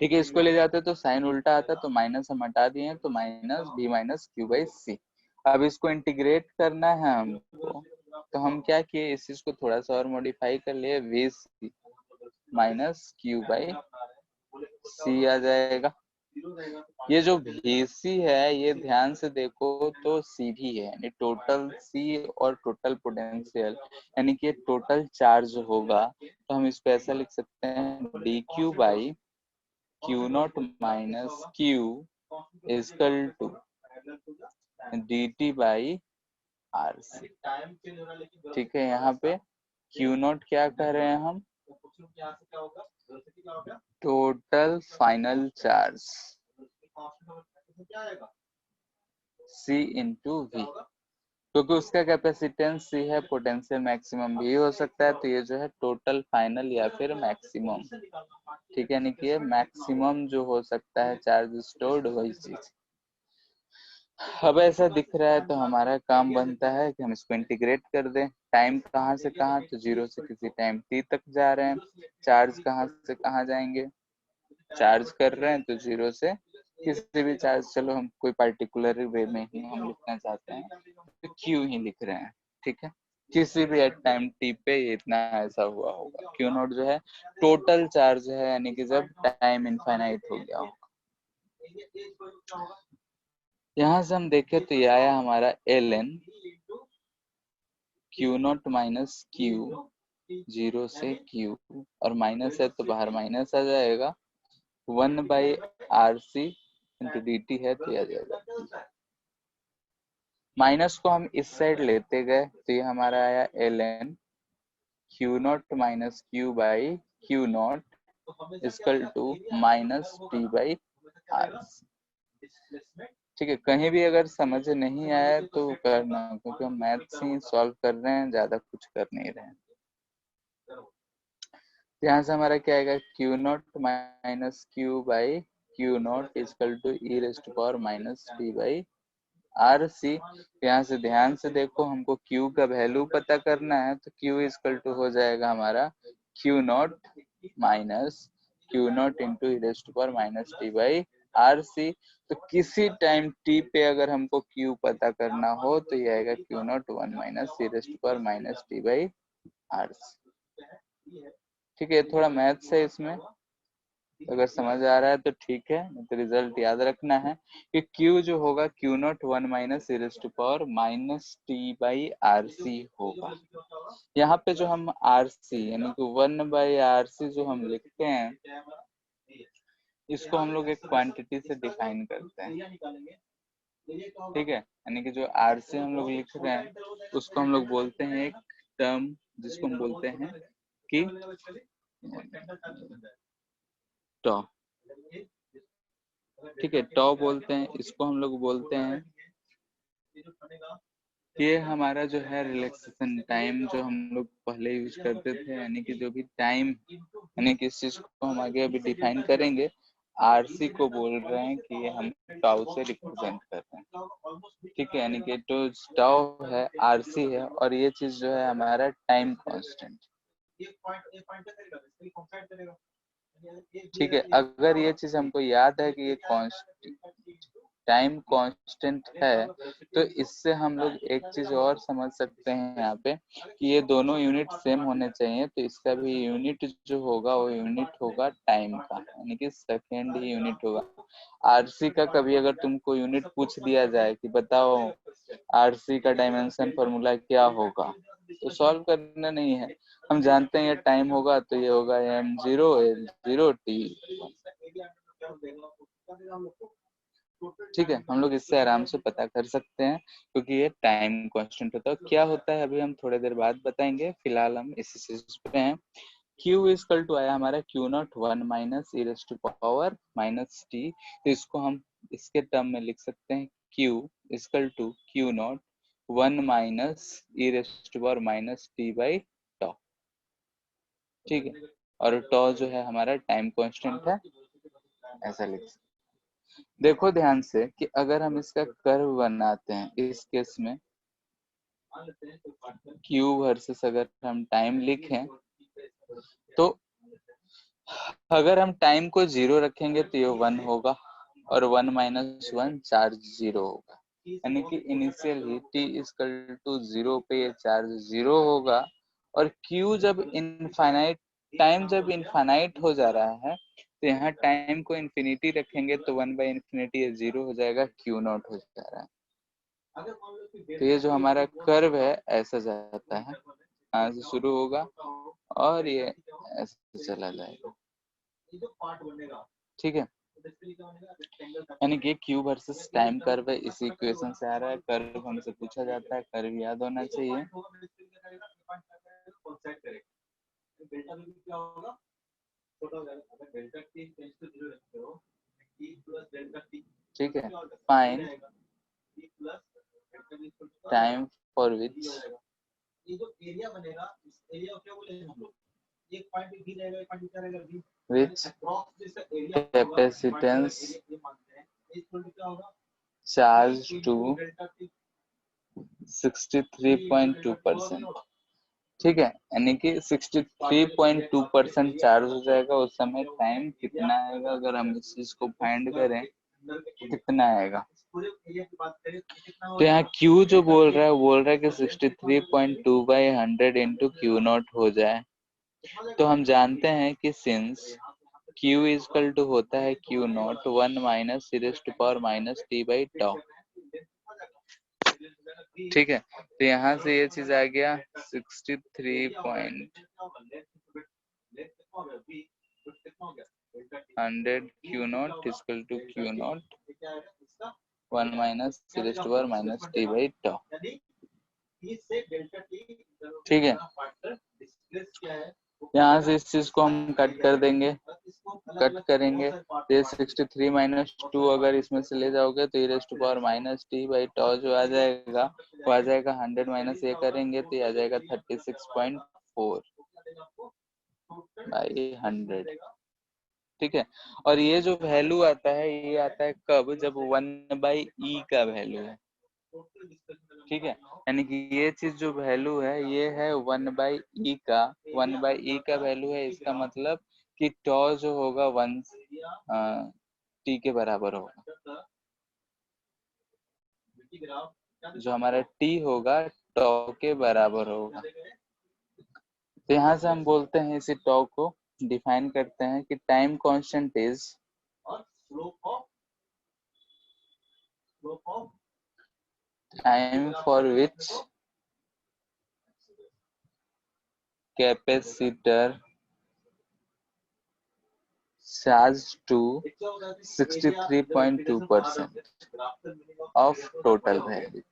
ठीक है, इसको ले जाते तो साइन उल्टा आता, तो माइनस हम हटा दिए तो minus v minus q by c। अब इसको इंटीग्रेट करना है हमको, तो हम क्या किए, इस चीज को थोड़ा सा और मॉडिफाई कर लिए, v c minus q by c आ जाएगा। ये जो VC है ये ध्यान से देखो तो CV है, यानी टोटल C और टोटल पोटेंशियल, यानी कि टोटल चार्ज होगा। तो हम इसको ऐसा लिख सकते हैं dq by q naught minus q equal to dt by RC। ठीक है, यहाँ पे Q नॉट क्या कह रहे हैं हम? Total final charge C into V, क्योंकि उसका कैपेसिटेंस C है, पोटेंशियल मैक्सिमम भी हो सकता है, तो ये जो है टोटल फाइनल या फिर मैक्सिमम, ठीक है, यानी कि ये मैक्सिमम जो हो सकता है चार्ज स्टोर्ड वही चीज। अब ऐसा दिख रहा है तो हमारा काम बनता है कि हम इसको इंटीग्रेट कर दें। टाइम कहाँ से कहाँ, तो 0 से किसी टाइम t तक जा रहे हैं। चार्ज कहाँ से कहाँ जाएंगे, चार्ज कर रहे हैं तो 0 से किसी भी चार्ज, चलो हम कोई पर्टिकुलर वे में ही हम लिखना चाहते हैं तो q ही लिख रहे हैं। ठीक है, किसी भी एट टाइम t पे ये इतना ऐसा हुआ होगा। q नॉट जो है टोटल चार्ज है, यानी कि जब टाइम इनफाइनाइट हो गया होगा। यहाँ से हम देखें तो ये आया हमारा ln q naught minus q 0 से q, और माइनस है तो बाहर माइनस आ जाएगा, 1 बाई RC इंटू dt है तो आ जाएगा। माइनस को हम इस साइड लेते गए तो ये हमारा आया ln q naught minus q by q naught equal to minus t by RC। ठीक है, कहीं भी अगर समझ नहीं आया तो करना, क्योंकि हम मैथ्स ही सॉल्व कर रहे हैं, ज्यादा कुछ कर नहीं रहे हैं। यहाँ से हमारा क्या आएगा, q naught minus q by q naught equal to e raised power minus t by R C. यहाँ से ध्यान से देखो, हमको क्यू का वैल्यू पता करना है, तो क्यू इक्वल टू हो जाएगा हमारा Q naught minus Q naught into e raise to power minus t by R C. तो किसी टाइम टी पे अगर हमको क्यू पता करना हो तो ये आएगा Q naught 1 minus e raise to power minus t by R C. ठीक है, थोड़ा मैथ्स है इसमें, अगर समझ आ रहा है तो ठीक है, नहीं तो रिजल्ट याद रखना है कि Q जो होगा Q naught 1 minus e raise to power minus t by R C होगा। यहाँ पे जो हम आर सी यानी कि 1 बाई आर सी जो हम लिखते हैं, इसको हम लोग एक क्वांटिटी से डिफाइन करते हैं। ठीक है, यानी कि जो आर सी हम लोग लिख रहे हैं उसको हम लोग बोलते हैं एक टर्म, जिसको हम बोलते हैं कि टॉ। ठीक है, टॉ बोलते हैं इसको, हम लोग बोलते हैं ये हमारा जो है रिलैक्सेशन टाइम जो हम लोग पहले यूज करते थे, यानी कि जो भी टाइम, यानी कि इस चीज को हम आगे अभी डिफाइन करेंगे। आरसी को बोल रहे हैं कि ये हम टाउ से रिप्रेजेंट कर रहे हैं। ठीक है, यानी कि तो टाउ है, आरसी है, और ये चीज जो है हमारा टाइम कांस्टेंट। ठीक है, अगर ये चीज हमको याद है कि ये टाइम कांस्टेंट है, तो इससे हम लोग एक चीज और समझ सकते हैं यहाँ पे कि ये दोनों यूनिट सेम होने चाहिए, तो इसका भी यूनिट जो होगा वो यूनिट होगा टाइम का, यानी कि सेकेंड ही यूनिट होगा। आरसी का कभी अगर तुमको यूनिट पूछ दिया जाए कि बताओ आरसी का डायमेंशन फॉर्मूला क्या होगा, तो सॉल्व करना नहीं है, हम जानते हैं ये टाइम होगा तो ये होगा m0 l0 t। ठीक है, हम लोग इससे आराम से पता कर सकते हैं क्योंकि ये टाइम कांस्टेंट होता है। क्या होता है अभी हम थोड़ी देर बाद बताएंगे, फिलहाल हम इसी चीज पे हैं। Q इक्वल टू आया हमारा Q naught 1 minus e raise to power minus t, तो इसको हम इसके टर्म में लिख सकते हैं Q equal to Q naught 1 minus e raise to power minus t by tau. ठीक है, और टॉ जो है हमारा टाइम कांस्टेंट है, ऐसा लिख सकते। देखो ध्यान से कि अगर हम इसका कर्व बनाते हैं इस केस में, Q वर्सेस अगर हम टाइम लिखें, तो अगर हम टाइम को 0 रखेंगे तो ये 1 होगा, और 1 माइनस 1 चार्ज 0 होगा, यानी कि इनिशियल ही t इक्वल टू 0 पे ये चार्ज 0 होगा। और Q जब इनफाइनाइट, टाइम जब इनफाइनाइट हो जा रहा है, तो यहाँ टाइम को इन्फिनिटी रखेंगे तो 1 बाई इन्फिनिटी ये 0 हो जाएगा, Q नॉट हो जा रहा है। तो ये जो हमारा कर्व है ऐसा जाता है, यहाँ से शुरू होगा और ये ऐसे चला जाएगा। ठीक है, यानी कि Q वर्सेस टाइम कर्व है, इसी इक्वेशन से आ रहा है। कर्व हमसे पूछा जाता है, कर्व याद होना चाहिए। ठीक है, find time for which which capacitance charged to 63.2%। ठीक है, यानी कि 63.2% चार्ज हो जाएगा, उस समय टाइम कितना आएगा, अगर हम इस चीज को फाइंड करें कितना आएगा। तो यहाँ Q जो बोल रहा है कि 63.2 बाई 100 इंटू क्यू नॉट हो जाए, तो हम जानते हैं कि सिंस Q इक्वल टू होता है Q naught 1 minus e raise to power minus t by tau. ठीक है, तो यहाँ से ये चीज आ गया 63 point 100 Q naught equal to Q naught 1 minus e raise to power minus t by tau. ठीक है, यहाँ से इस चीज को हम कट कर देंगे, कट करेंगे तो ये 63 माइनस 2 अगर इसमें से ले जाओगे तो e raise to power minus t by tau जो आ जाएगा वो आ जाएगा 100 माइनस ये करेंगे तो ये आ जाएगा 36.4 बाई 100। ठीक है, और ये जो वैल्यू आता है ये आता है कब, जब 1 बाई ई का वैल्यू है। ठीक है, यानी कि ये चीज जो वैल्यू है ये है 1/e का 1/e का वैल्यू है, इसका मतलब कि टॉ जो होगा 1 t के बराबर होगा, जो हमारा t होगा टॉ के बराबर होगा। तो यहाँ से हम बोलते हैं इसी टॉ को डिफाइन करते हैं कि time constant is time for which capacitor charged to 63.2% of total value।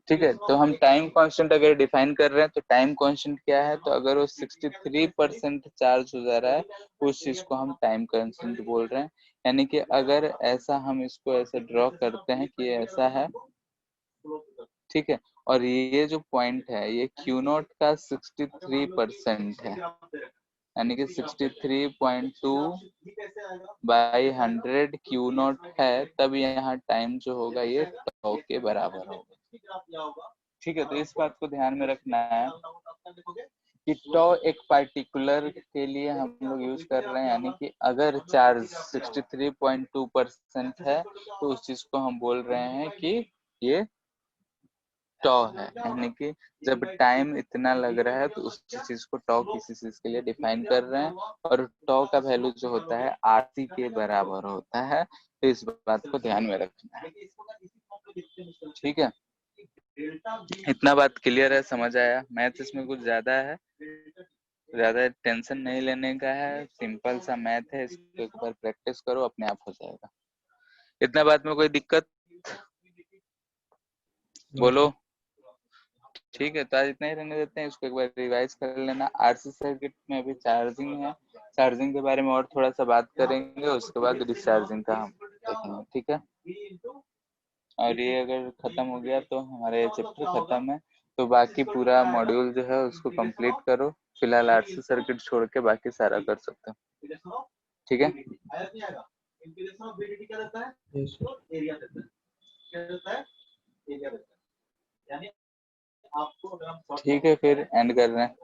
ठीक है, तो हम टाइम कांस्टेंट अगर डिफाइन कर रहे हैं तो टाइम कांस्टेंट क्या है, तो अगर वो 63% चार्ज हो जा रहा है उस चीज को हम टाइम कांस्टेंट बोल रहे हैं। यानी कि अगर ऐसा हम इसको ऐसे ड्रॉ करते हैं कि ये ऐसा है, ठीक है, और ये जो पॉइंट है ये क्यू नॉट का 63% है, यानी कि 63.2 बाई 100 क्यू नॉट है, तब यहाँ टाइम जो होगा ये टॉ के बराबर होगा। ठीक है, तो इस बात को ध्यान में रखना है कि टॉ एक पार्टिकुलर के लिए हम लोग यूज कर रहे हैं, यानी कि अगर चार्ज 63.2% है तो उस चीज को हम बोल रहे हैं कि ये टॉ है, यानी कि जब टाइम इतना लग रहा है तो उस चीज को टॉ किसी चीज के लिए डिफाइन कर रहे हैं, और टॉ का वैल्यू जो होता है आरसी के बराबर होता है। तो इस बात को ध्यान में रखना है। ठीक है, इतना बात क्लियर है, समझ आया? मैथ इसमें कुछ ज्यादा है, ज्यादा टेंशन नहीं लेने का है, सिंपल सा मैथ है, इसको एक बार प्रैक्टिस करो, अपने आप हो जाएगा। इतना बात में कोई दिक्कत बोलो? ठीक है, तो आज इतना ही रहने देते हैं, इसको एक बार रिवाइज कर लेना। आरसी सर्किट में अभी चार्जिंग है, चार्जिंग के बारे में और थोड़ा सा बात करेंगे, उसके बाद डिस्चार्जिंग का हम देखेंगे। ठीक है, और ये अगर खत्म हो गया तो हमारा ये चैप्टर खत्म है, तो बाकी पूरा मॉड्यूल जो है उसको कंप्लीट करो। फिलहाल आरसी सर्किट छोड़ के बाकी सारा कर सकते हो। ठीक है, ठीक है, फिर एंड कर रहे हैं।